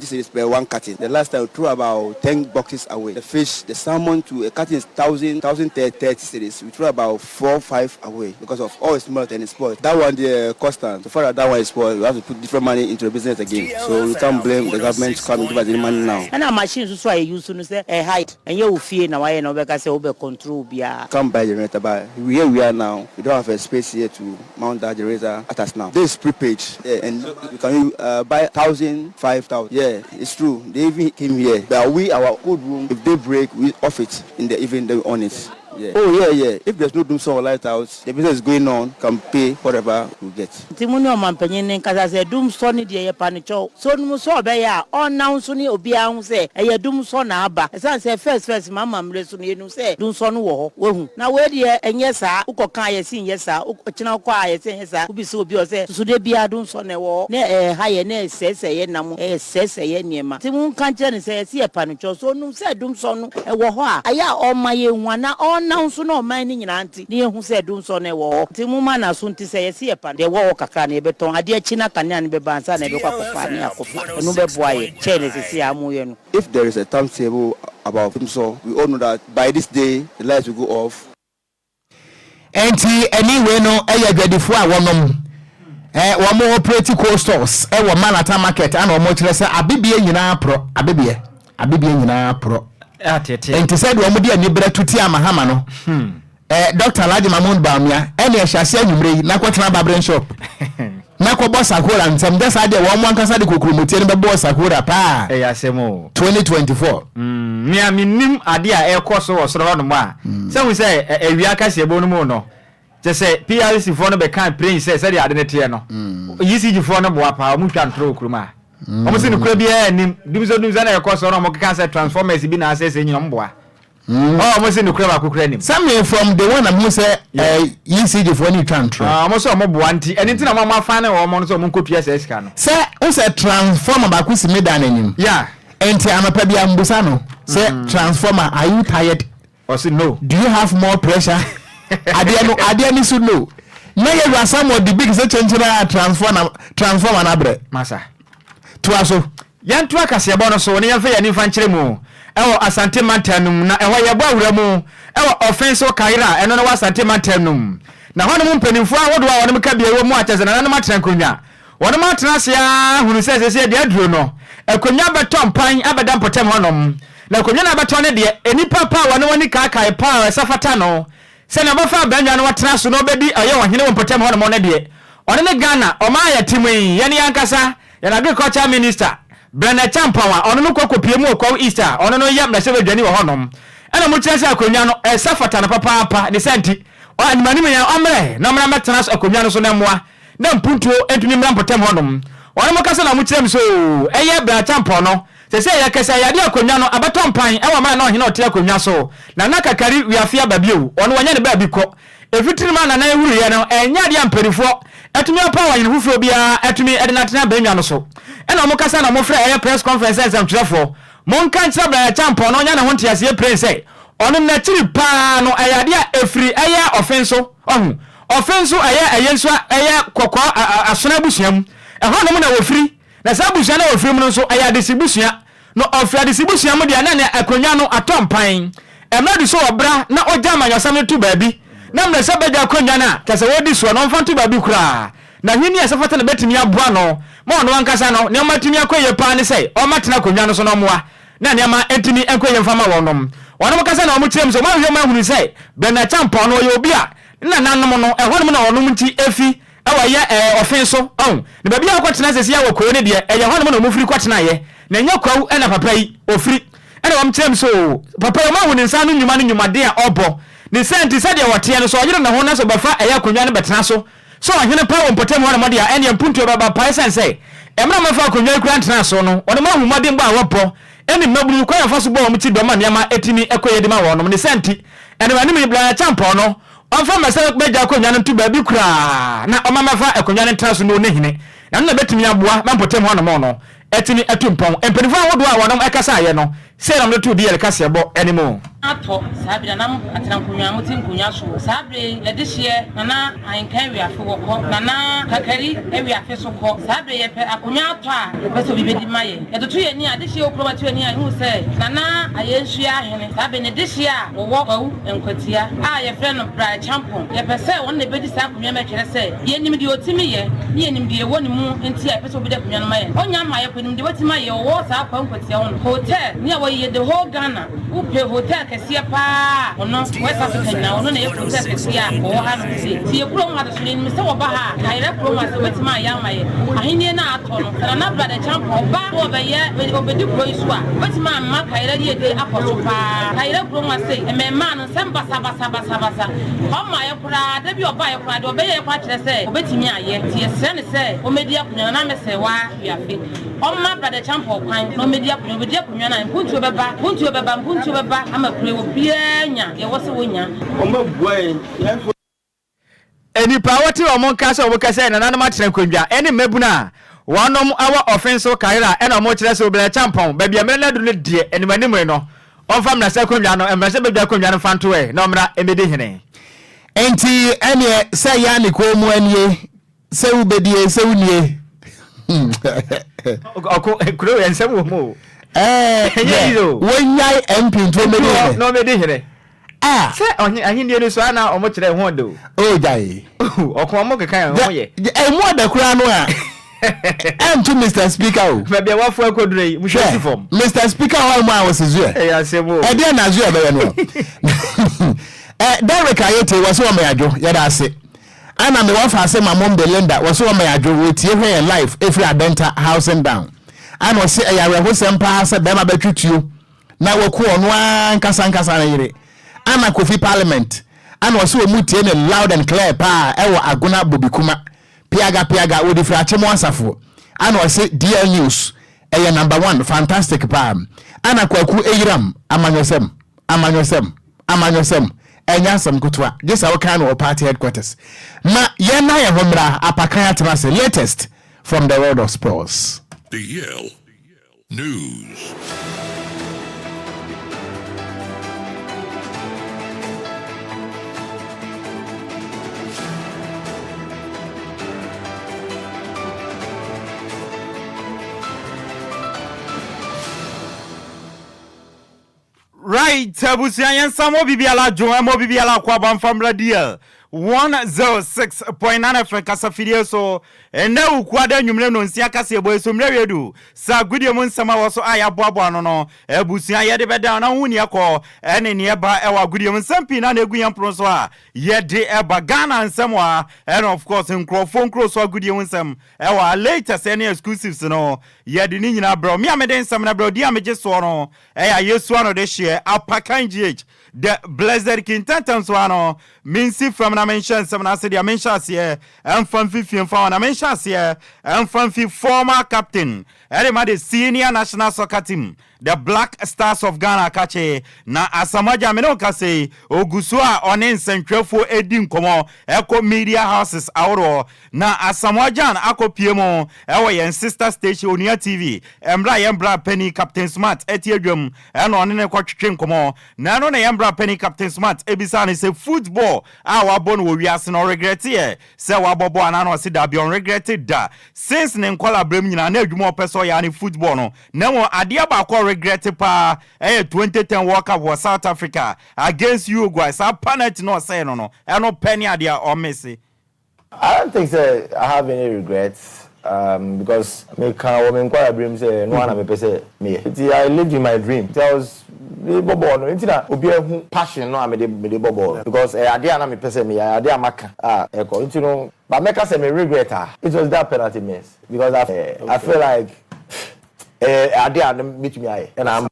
M: cedis per one cutting. The last time we threw about 10 boxes away. The fish, the salmon to a cutting is 1030 cedis. We threw about 4-5 away because of all it's smelt and it's spoiled. That one the constant. So far that one is spoiled, we have to put different money into the business again. So we can't blame the government to come and give us any money now.
L: And our machines so I use to say a height and you fear now I know because over control bia.
M: Come buy generator, but here we are now. We don't have a space here to mount that generator at us now. This is prepaid, and you can buy 1,000, 5,000. Yeah, it's true. They even came here. But our code room, if they break, we off it in the evening. They on it. Yeah. Oh yeah. If there's no doom song lighthouse, the business is going on. Can pay whatever we get.
L: Timunyo mampanyin nkaza se doom song ni de ye panicho. So no so be ya on now so ni obi ahun se e doom song na aba. Esan se first mama mre so ni enu se doom song wo ho. Wehu. Na we de enye saa ukokan ye sin ye saa ukina kwa ye sin ye saa ubi se obi o se so de bia doom song ne wo. Na ha ye na sese ye nam sese ye niema. Timun kan je ni se ye panicho so no se doom song no e wo ho a aya o ma ye nwana now so no man ni nyina anti ni ehu se dum so ne wo ti mu ma na so nti se ye se pan de wo kakra ne beton ade achi na kan ne be bansa na be kwa kofa ni akofa enu be boaye chain se amu ye no.
M: If there is a timetable about him, so we all know that by this day the lights will go off.
A: Enti anyway no gadifo a wonom wo mo operate coasters wo Malata market ana wo kire se abibie nyina pro abibie nyina pro enti said wo mudi ani bra tuti amahama no Dr. Laji Mahmoud Bamia ene ehwase anwumre na kwetena babren shop na ko boss akora ntem just ade wo mo ankasa de kokromoti ne be boss akora pa
C: asemo
A: 2024
C: me aminim ade a ekoso wo soro no mo a se hu se awia ka se bo no mo no je se PRC fo no be kan prince se de ade ne te no ECG fo no bo apa mu twa ntro okroma omo se ne kura bia anim dimso na ekoso no mo ka se transformers bi na asese nyino mboa mo se ne kura ba kokura anim
A: Sammy from the one am say ECG fo ni twa ntro
C: mo so mo boa nti eni nti na mo afa ne wo mo no so mo nkopia se sika no
A: se o se transformer ba ku simi dan anim
C: yeah
A: enti amapa bia mbusa no say transformer are you tired
C: or say no
A: do you have more pressure ade ni so no na you are some of the big change na transformer na bre
C: masa
A: to aso
C: yantu akase bo no so ne yamfa yani fa nkyere mu ewo asante mantanum na ewo yebo awura mu ewo offense kaira eno no wasante mantanum na hono mu mpanimfo a wodo a wono mka bia ewo mu akyeze na no matena konwa wono matena se a hunu se de aduro no ekonwa beto mpan abeda mpotem honom na konwa na beto ne de enipa pa wono woni kaka pa esafata no se na bafa banya no watena so no bedi aye wohene wo mpotem honom ne de one ne Ghana o ma ya timui yani yankasa yana agriculture minister Brana Champawa ono no kokopie mu okwa Easter ono no yam na se badwani wo honom ena mu kyerɛ sɛ akonwa no esafata na papa ne senti o animani me ya omre na mra metena so akonwa no so na moa na mpuntuo entuni mra mpotem honom ono mo kasa na mu kyerɛ so eye Brana Champa no se ya kasa ya de akonwa no abato mpan ewa ma na ohene ote akonwa so na nakakari wiafia babio ono wanya ne ba bi kɔ efitiri ma na na ehuru ye no enya de amperifo etumi apa wa yin hufuro bia etumi edinatena banwa no so ena mo kasa na mo frɛ eye press conference exam trefo mo nka nkyerɛ Brana Champa no nya na ho ntiase prince ono na chiri pa no ayade a efiri eye offenso offenso eye nso eye kokɔ asona busuam ɛho no mo na wofiri na sa busua na wofiri mo nso ayade sibusua no ofrade sibusua mo dia na ne akonwa no atompan emra di so obra na ogya manyasam to baabi na mna se beja akonwa na kase wodi so no mfa to baabi kura na hini asafata na betimi aboa no mo no ankasa no ne matimi akoye pa ne sei o matena akonwa no so no moa na ne ma entimi enkoye mfama wonom wonom kasa na o mo kyerem so ma hwe ma hunu sei Brana Champa no ye obi a na nanom no ɛhɔnom na wonom nti efi ɛwɔ ye offenso ne baabi akɔtena sesi ya wɔ koyo ne de ɛyɛ hɔnom na mo firi kɔtena ye na nya kwawu ɛna papa yi ofiri ɛna wɔm kyerem so papa yo ma hunu nsa no nnwuma no nnwumade a ɔbɔ ne senti sɛ de wɔte no so ɔyere na ho na so bafa ɛyɛ akonwa no betena so so ɔhene pa wɔ mpotem hɔ na mɔde a ɛne mpuntu baba pa sense ɛmra mafa akonwa kura ntena so no ɔne ma humɔden ba wɔpɔ ɛne maburu kwa yafa so bɔ wɔm ti dɔma nneɛma etimi ɛkɔyɛ de ma wɔnom ne senti ɛne ma ne me Brana Champa no ɔmfa masa beja akonwa no ntu baabi kura na ɔma mafa akonwa no ntena so no ne hene na no betimi aboa ma mpotem hɔ no etini etumpon empenifo awodo a wonom ekasa ye no se na mletu di elkase bo anymore
L: ato sabira nam atrankunwa mutin kunwa so sabre ledihye nana Enquiries afo woko nana kakari ewi afi so ko sabre ye pe akunwa ato a beso bibedi maye edotu ye ni adihye okro batu ni ahu se nana ayensu ya hene sabre ne dihye a wo kwawu enkwatia a ye frɛ no Brana Champa ye pe se won ne bedi sa kunwa me twere se ye nim di otimi ye ni ye nim di ye woni mu enti a peso bidi kunwa no maye onya maye nim di wetima ye wo sa kwa nkwatia won hotel ni awo ye the whole Ghana upe hotel kesiye pa ono West Africa na ono na ye hotel kesiya o ha no si ye kuro ha so ni se wo ba ha kaire kuro ma se wetima ya maye ahini na ato no na Brana Champa ba wo be ye obedi kuro isu a wetima ma kaire ye de akoso pa kaire kuro ma se me ma no se basa o ma ye kura da bi oba ye kura de obe ye kwa kire se obetimi aye tie se ne se o media kunya na me se wa wiafe o ma Brana Champa kwan no media kunya na mpuntu beba ama kure wo bianya ye wose wonya
E: o ma buai
C: eni pa wati o mon kasa o kasa na nanam atena kondwa eni mabuna wonom awa offensive career ena o mo kire se Brana Champa ba bia mena du ne de eni manimu no on fam na se kondwa no emra se bebia kondwa no fanto e na omra emedi hene
A: enti ene se ya ne ko mu anie se ubedie se unie
C: kuro ensem wo mo
A: when yai MP
C: no me de se ahindi no so ana omo kire ho do
A: jai
C: okon mo kekan ho ye
A: mo da kura no a to Mr. Speaker o
C: me bia wafo akodure mu hwe form
A: Mr. Speaker how ma was zue
C: ya semo
A: e dia na zue be no Derek Ayete was o me adwo ya da ase ana me wafa say my mom Belinda was so my adwo we tie hwe life every adenta housing down ana o se ayare ho sempa say be ma betwituo na waku ono ankasa na yire ana kofi parliament ana o se o mu tie ne loud and clear pa e wo agona bobikuma piaga wo di fra chemo asafo ana o se DL news number 1 fantastic pa ana kwaku eyiram amanyosem enya sam kutwa just our kind of party headquarters na yena ye homra apakan atrase latest from the world of sports.
N: DL news.
C: Right, Busian Samo Bibiala Joe Mo Bibiala Kwabam from DL 106.9 FM Casafidio so and now Quada Numeno Siaka Sebo Sumredu Sa Gudiamun Sama was Aya Bobo no Busia Yadebe down on Uniako and nearby our Gudiamun Sampina Neguian Prosoa yet de Ghana and Samoa and of course in Crofon Cross or Gudiamun Sam our latest any exclusives no yet in Nina bro Miameden Samana bro Diamages Sono Yeswano this year Apakan GH the blessed King Tantanswano Minsi from na mention some na say dia mention here and from 15 for na mention here and from former captain the senior national soccer team the Black Stars of Ghana kache na asamaja menoka say ogusua onen sentrefo edin komo eko media houses awro na asamajan akopiemo ewo yen sister station Onia TV embra penny Captain Smart etiedwam eno onene kwatwetwe komo na no na embra penny Captain Smart ebisa ne say football awabon wo wiase no regret here say wabobo anano say da be on regretted da since ne nkola brem nyina na adwuma opeso ya ne football no na mo ade ba ko regret pa 2010 World Cup was South Africa against Uruguay. So penalty no say no no penny idea or Messi.
O: I don't think so. I have any regrets because me can Enquire dream say no one me say me. I lived in my dream. There was bobo no ntina obi ehu passion no am de bobo because idea na me pese me idea maka eko ntino but make say me regret it was that penalty miss because I feel like idea meet me and I'm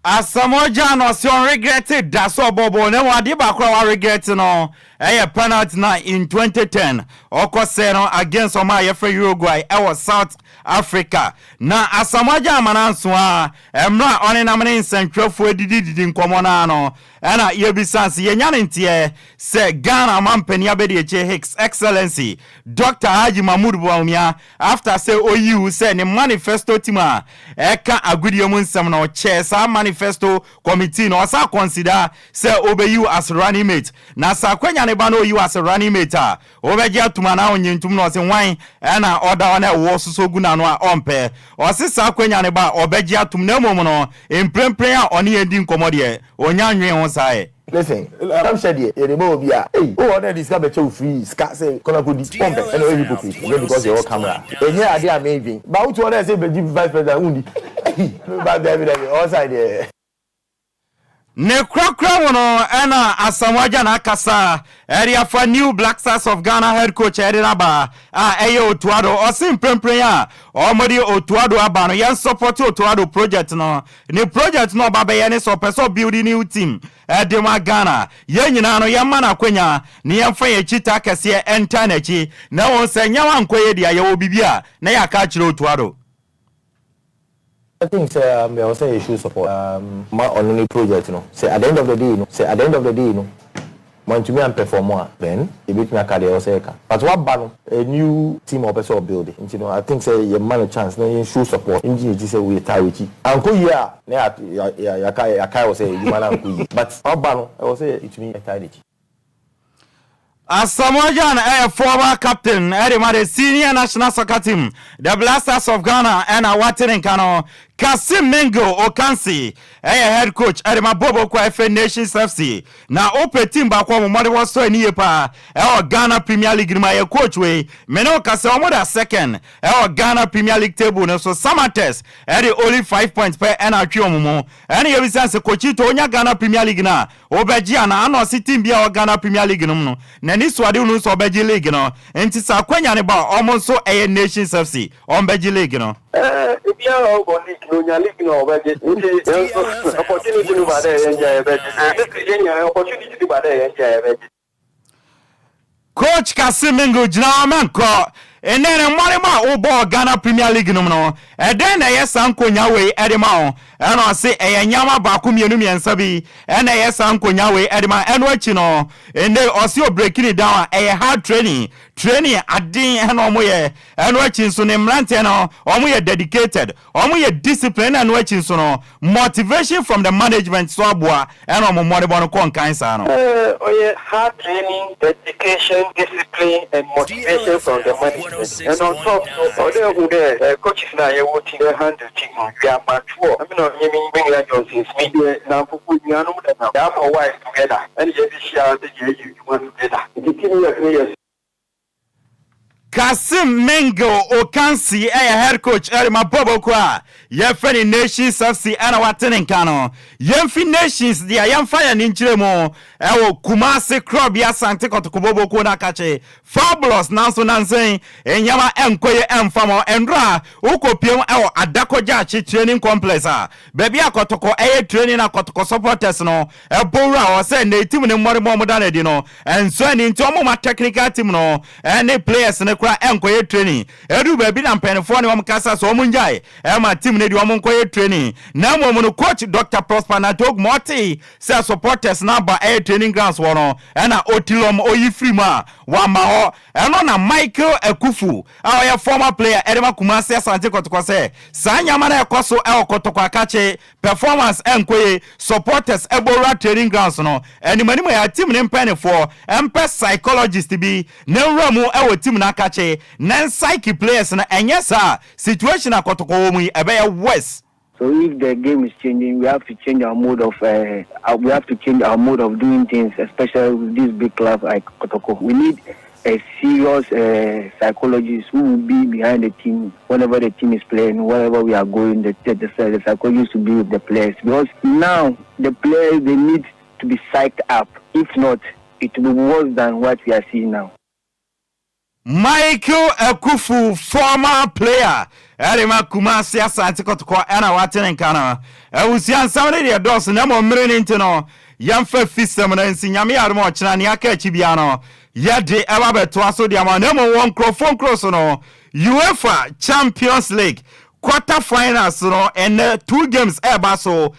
C: Asamoja no si on regretted da so bobo ne wade ba kra wa regret no penalty na in 2010 okose no against Omayefe Uruguay was South Africa na Asamoja mananso emra one na mene nsentwefo edidi nkomo na no na yebisanse yenya ntie se Ghana mampani abedi eche His Excellency Dr. Haji Mahmoud Bawumia after say OU say ne manifesto tima eka agudiomu nsem na che sa manifesto committee no sa consider say obeyu as running mate na sa kwanya ne ba no OU as running mate obeji atuma na onyintum no se wan na order one wo soso guna no a ompe o se sa kwanya ne ba obeji atum na mom no emprempren a oni edi nkomode onya nwen ho sai.
O: Listen, I'm said here, the boy be oh, this guy be free, say, come go this pump, and all hypocrite, because you're all camera. And here, they are amazing. But what you want to say, be vice president, only. But David, all side there.
C: Ne kwakra wono ena Asamoja na kasa area for new Black Stars of Ghana head coach Nhyiraba Otuado osim prempren ya omodi Otuado aba no yen support Otuado project no ne project no baba ye ne so person building new team edema Ghana yen nyina no yen mana kwanya ne yen fa ye chita kase enter na chi na won se nyawa nkoye dia ye obibia na ya ka kire Otuado.
O: I think I will say you should support my only project, Say at the end of the day, when to me and perform more, then it beat me a career or say. But what ban a new team of person building? I think say you man a chance, no you should support. In say we tie with you. Uncle ya will say you man uncle. But what ban I will say it me a tie.
C: Asamoja former captain the senior national soccer team the Black Stars of Ghana and Watering Kano Kasim Mingo Okansi head coach Edema Bobo kwa FA Nations FC na ope team ba kwa mo was so ni pa Ghana Premier League ma ye coach we me no kase o da second Ghana Premier League table no so Samates only 5 points per and atwe omo and ye bisanse coach to onya Ghana Premier League na obeji ana no si team bia Ghana Premier League no na ni so ade no so obeji league no enti sa kwanya ne ba omo so Nations FC on beji league no
P: bia o go league no nya league no obeji opportunity no ba there enjoy opportunity to ba there enjoy
C: Coach Kasimingo Jinamanko and then a Marima Obo Ghana Premier League no and then a yes uncle Yawe Edema and I say a Yama Bakumi and Sabi and a yes uncle Yawe Edema and watching and then also breaking it down a hard training at Dean and Omoye and watching so name Lantano Omoye dedicated Omoye discipline and watching so motivation from the management Swabwa and Omo Moribano Concansano.
P: Hard training, dedication, discipline and motivation from the management. And on top, other who there, coaches now are working their hand to team. We are mature. I mean, I'm bringing that Johnson Smith now for putting you know that now. They are for wives together. And you just share the you want together. The team
C: Kasim Mengo Okansi head coach Edema Bobo kwa Yefeni Nations FC ana watene kano Yemfi Nations dia yamfaya ninchiremo ewo Kumasi Club ya Sante Kotokobobo ko na kache Fabulous nanso nansen enyama enkoye emfamo endra ukopiem ewo Okogyeabour training complex baby akotoko training akotoko supporters no ebora o se na team ne mmorimo modane di no enso ni nti omo ma technical team no any players ne enkoye training edu baby na mpenfo ne omkasa so omunjai ma team ne di omunkoye training na momo coach Dr. Prosper Natog Morty say supporters na ba training grounds wono na otilom oyifrima wa ma ho eno na Michael Ekufu our former player Edema Kumasi Asante Kotoko say sanyama na ekoso Kotoko akache performance enkoye supporters ebora training grounds no animani ya team ne mpenfo empe psychologist bi ne ramu team na akache nan psyche players na enyesa situation akotoko wo mu ebe worse.
Q: So if the game is changing, we have to change our mode of doing things, especially with this big club like Kotoko. We need a serious psychologist who will be behind the team whenever the team is playing, wherever we are going. The psychologist to be with the players, because now the players they need to be psyched up. If not, it will be worse than what we are seeing now.
C: Michael Ekufu, former player Edema Kumasi Asante Kotoko ana watene kana ewusian samne de dos na mo mrene ntino yamfa fisem na nsinyame yarmo ochina ne aka achibia no yede eba beto aso de ama na mo won cross no UEFA Champions League quarter finals no and 2 games eba so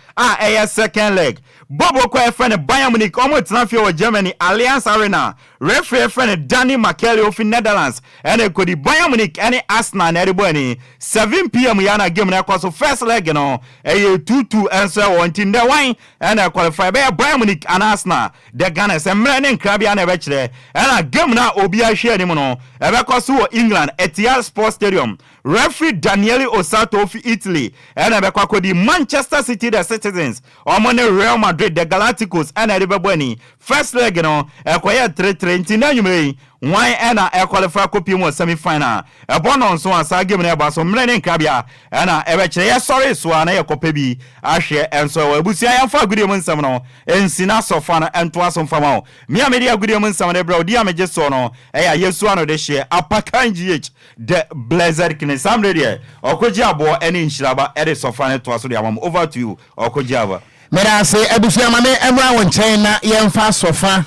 C: second leg Bobo kwa friend Bayern Munich omo tnafie wo Germany Allianz Arena referee friend Danny McKelly of Netherlands and ekodi Bayern Munich and Arsenal na rebo ani 7 p.m. yana game na kwa so first leg no 2-2 enso won the wine and qualify by Bayern Munich and Arsenal the Ghanaians emre ne nkrabia na be kire and game na obi a hwe ani no ebe kwaso England Etihad Sports Stadium referee Daniele Osato of Italy and ebe kwakodi Manchester City the Citizens omo ne Real Madrid the Galacticos and Ribaboni first leg no ekoye 3-3 na nyumre why na qualify kopi mo semi final e bono so asa game na ba so mrene nkabia na ebe kire ye sorry so na ye kopa bi ahwe enso abusia ya fa gudie mo nsam no ensina sofa na ento aso mfama o mia media gudie mo nsam na bra odi ameje so no ya yesu ano de hye Ocran GH the blizzard kin sam de Okogyeabour eni Nhyiraba ede sofa na to aso de amam over to you Okogyeabour.
A: Mera se ebusia mame emra won chen na yemfa sofa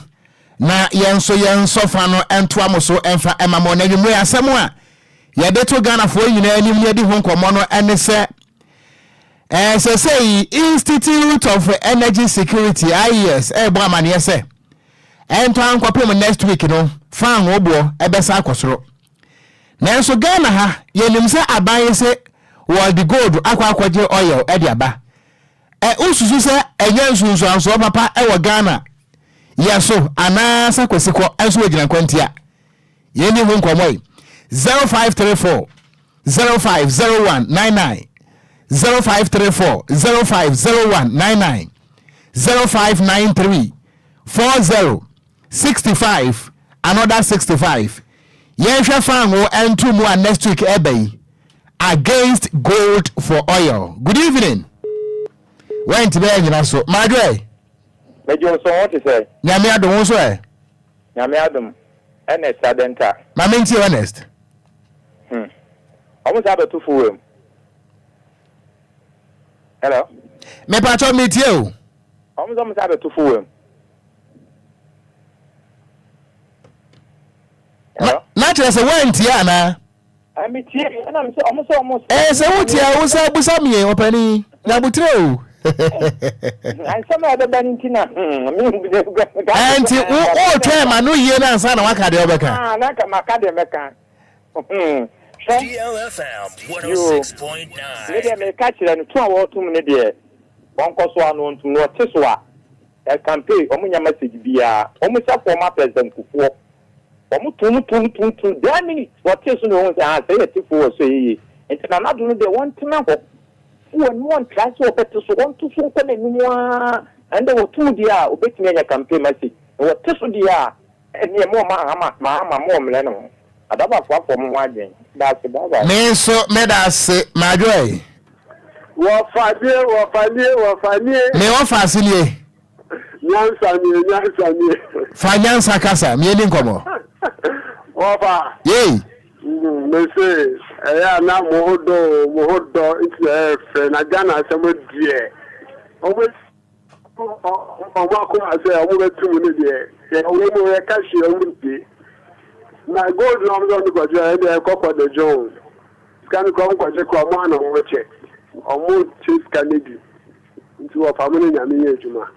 A: na yensofa no ento amoso emfa emamo na dwumwe asem a yede to Ghana fo nyina anim yedi ho nkomo no ene se say Institute of Energy Security IES ebo amane se ento ankopem next week no fan obo ebesa akosoro na enso Ghana ha yenim se aban se world gold akwakwaje oil edi aba ususu se enyansunsu anso papa ewo Ghana yeso anasa kwesiko enso wegina kwantia yeni hu nkomoi 0534 050199 0534 050199 0593 40 65 another 65. Yensha fango and 2 more next week ebay against gold for oil. Good evening. Went to bed, so my way.
R: Major, so what to say?
A: Yamia don't say.
R: Yamiadum, Ernest Adenta.
A: My main tea honest.
R: Almost have a 2 for him. Hello?
A: Me patch meet you.
R: Almost have a 2 for him. Hello?
A: Naturally, say went here na.
R: I meet you, and I'm almost.
A: Eh, so what you are also busami openi. Na butro.
R: I some other Bentina.
A: And oh, time I know you na sana waka de obeka.
R: Ah, na ka makade meka.
S: DLFM 106.9.
R: Maybe me catch them 2 hours 2 minutes there. One course one on to no teswa. A campaign, omunya message bia. Omusa former president Kufuor. Omu tum 10 minutes. What is no say for say. And not doing the one to know. One class or better so want to so and there were 2 dia obey me a campaign message. What is dia? And near more mama more millennium. Adaba from one. That's about
A: me so me da se my joy.
I: Wa fadie.
A: Me o fasile.
I: Nyansa.
A: Finance kasa me ni nkomo.
I: Ofa.
A: Yey.
I: Me say eya na mohodo into fe na Ghana asemo die. Omo ko ase omo betu ni die. E omo mo e ka shi omo die. Na gold no go go je e dey kokko de Jones. Can come ko je ko mo na mo che. Omo chief Kennedy. Nti wa family nyame ye adwuma.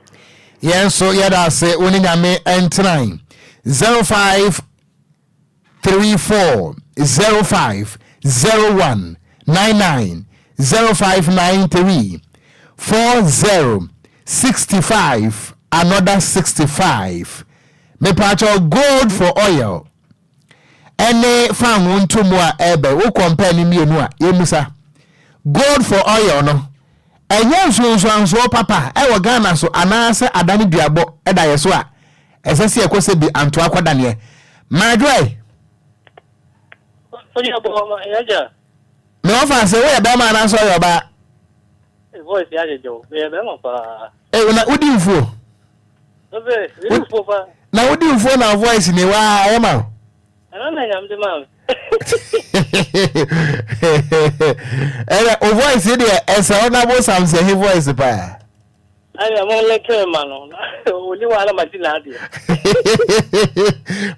A: Yes, so yada say oni nyame entran 0534 0501 99 0593 40 65 another 65. Me patcho gold for oil. Any fan won to more ebe wo compare ni mienu a yemusa gold for oil no enye so papa e wo Ghana so anase adani duabo e da yeso a esese ekose bi anto akwada ne madwe
T: Oya bo yaja
A: me ofa se we be ma na so yo ba
T: voice yaja jo be ma pa
A: na udi mfuo
T: obe mfuo fa
A: na udi mfuo na voice ni wa e ma
T: ana nyam de ma
A: o voice dey esa ona bo sam se he voice pa
T: ai am leke ma no oni wala ma dina de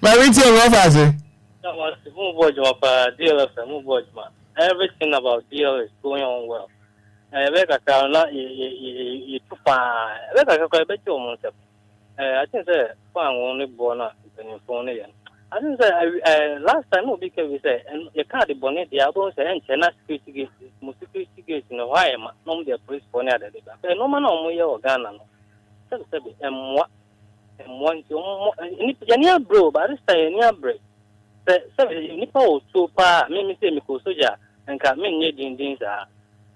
A: ma we tell what as
T: that was move board pa DLFM move board ma everything about DL is going on well we ka ka na e tufa we ka ka be jo mo se I think say fan won ni bo na ni phone ne I think last time we say and you can't the bonnet the album say and security gate no why ma no the police for near the but no man on we Ghana no say and one to bro but this time near break say nipa o so pa me say me ko soja and ka me nye din sa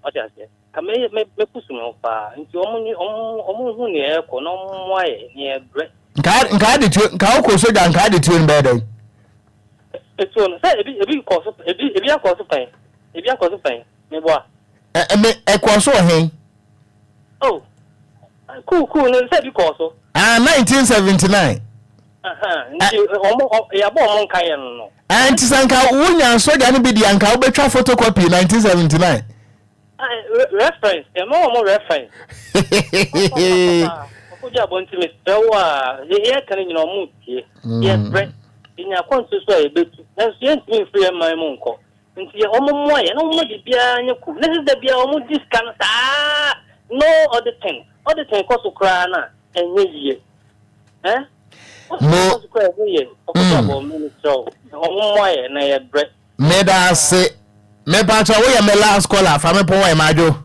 T: o just say ka me pusu no pa nti omo hu ne e ko no mo aye near break
A: nka de tu nka ko soja nka de tu nbe dey
T: etu no say ebi koso ebi akoso pan me boa
A: me ekoso hen
T: oh cool no say ebi koso
A: 1979
T: nti omo ya bo omo kan yen no
A: anti sanka wunya soja ne bi di anka wo betwa photocopy 1979
T: reference omo reference Okogyeabour ntimi sewa ye kan nyina omo tie ye break inya konso so e betu na so ntimi free man mu nko nti omo mo ye no mo di bia nyaku na se da bia omo discount no other thing koso kra na enye yie
A: no
T: Okogyeabour ministro omo mo ye na ye break
A: me da se me pa cho we me last caller fa me pon we majo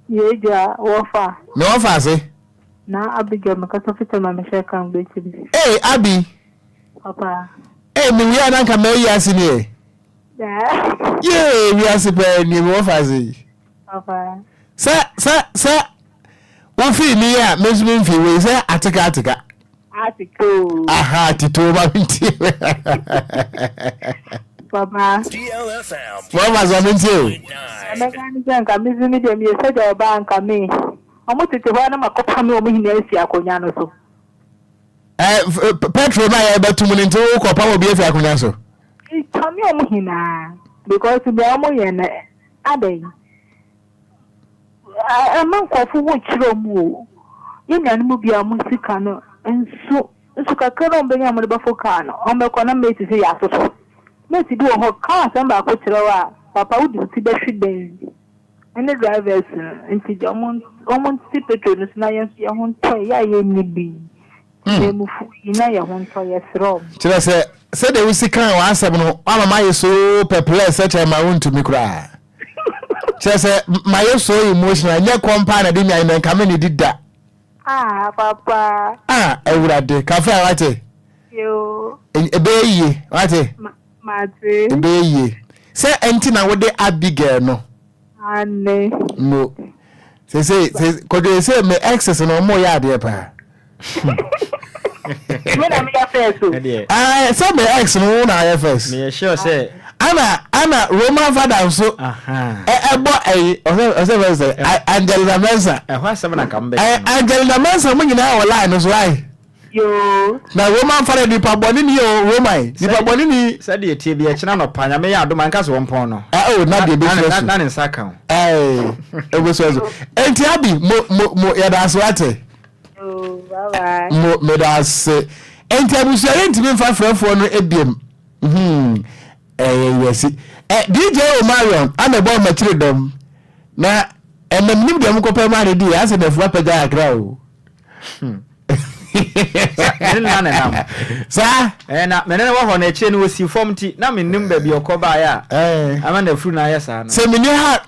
U: yeja wofa
A: me wofa se
U: na Abigail makaso fita ma meshe kan be tibi
A: Abi
U: papa
A: me we ana kan me yasi ni we asi pe ni mo fa se
U: Papa.
A: Sir. One fee me ya, Miss Minfi, we say Attica.
U: Article.
A: Aha, Tito,
U: Papa.
S: DLFM.
A: What was I mean to?
U: I'm coming to me, you said your bank, I mean. I wanted to run my copy of me in the
A: Petro, my able to win into Copa will be a Facunaso.
U: It's Tommy Omhina because the Amoyan Abbey. I'm not for which room. You can move your musicano and so Sukakan being a Mabafocano on the corner made to say Yasso. Let's do a hot car, some back with Papa would see the shit then. And the drivers into the almost see Petronus Nyan, your own toy, I need be.
A: Chira say they will see kind of answer no my so perplexed such as my own to me cry. Chira say my so emotional nya compare na dey me come ni did that.
U: Papa.
A: Ewurade cafe wate.
U: Yo.
A: Ebeyi wate.
U: Mate.
A: Ebeyi. Say enti na wo dey Abigail no.
U: Ane.
A: No. Say Kwadwo say me excess no mo ya de pa.
U: When I'm your face.
A: Some ex no na first.
C: Me sure say.
A: Anna Roman father so. Angelina Mensa.
C: Why 7 and come back?
A: Angelina Mensa mo nyina line so why?
U: Yo.
A: Na Roman father di pa boni ni o Roman. Di pa boni ni
C: said the TV e china no panya me ya do man kaso won no.
A: Na de be so.
C: Na nsa kan.
A: E be so. Enti abi mo ya da so ate.
U: Oh, bye.
A: Me da se enti abusuare enti me fa frefo no ebiem yes DJ Omarion ana bo machire dom na enamnim dem ko pe ma re di ase da fu apaga akra o sa
C: na menene wo ho na eche no si form ti na mennim ba bi okoba ya ama na fru na ya sa no
A: se mini ha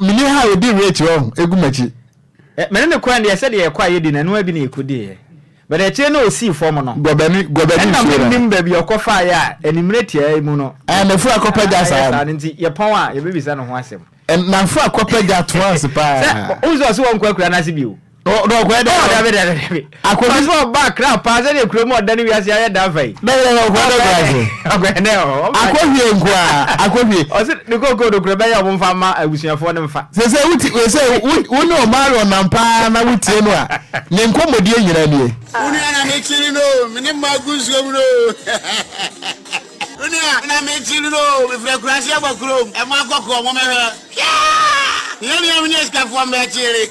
A: odi rate o egumachi
C: menene kwan de said ye kwa ye di na no abi na ekudi but eche no si form no
A: gobani
C: na mennim ba bi okofa ya enimrate ya mu no
A: na fu akopaga sa
C: nti ye pon a ye bebisa no ho asem
A: na fu akopaga twice pa
C: uzo so won kwakura na sibi o
A: no kwa da
C: akobi so back crap pa se de kuro mo da ni wi ase aye da fai
A: no kwa da
C: agwene o
A: akohie nkwa akohie
C: o se ni koko do kuro ba ya bo mfa ma abusuafo ne mfa
A: se woni o maro na mpa na wutie no a ne nkomodi enyira nie
E: uni ana mechiri no mini maguzo no uni ana mechiri no me frequency abakrom e ma kokko mo mehe yeni amni eskafo mechiri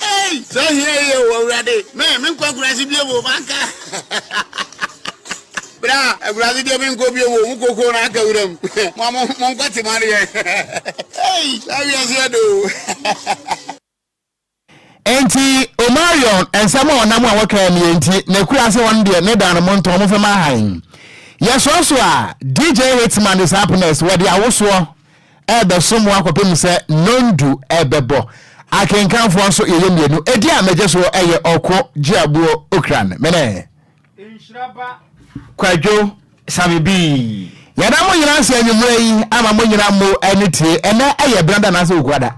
E: hey so here you already me frequency bi wo banka bra egurasi de me nko bi wo mu kokko na aka wuram mo nkwati mari hey sabi asedo
A: enti Omarion ensamo onam a waka mi enti na kura se won de ne dan mo nto mo fema han yeso a DJ Hitman is happiness where the awoso the somo akopem se nondu ebebo akenkanfo so yeye mienu edi a meje so eye Okogyeabour Ocran mene
C: Nhyiraba Kwadwo Sammy B
A: yada mo nyina se anyumre yi ama mo nyina mo anitie ene eye branda na se ukwada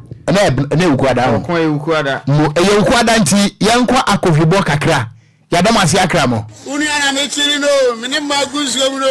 A: ene ukwada ho
C: ko ukwada
A: mo eye ukwada nti yenkwa akohwebo kakra yada mo ase akra mo
E: uni ana mechiri no mini maguzo no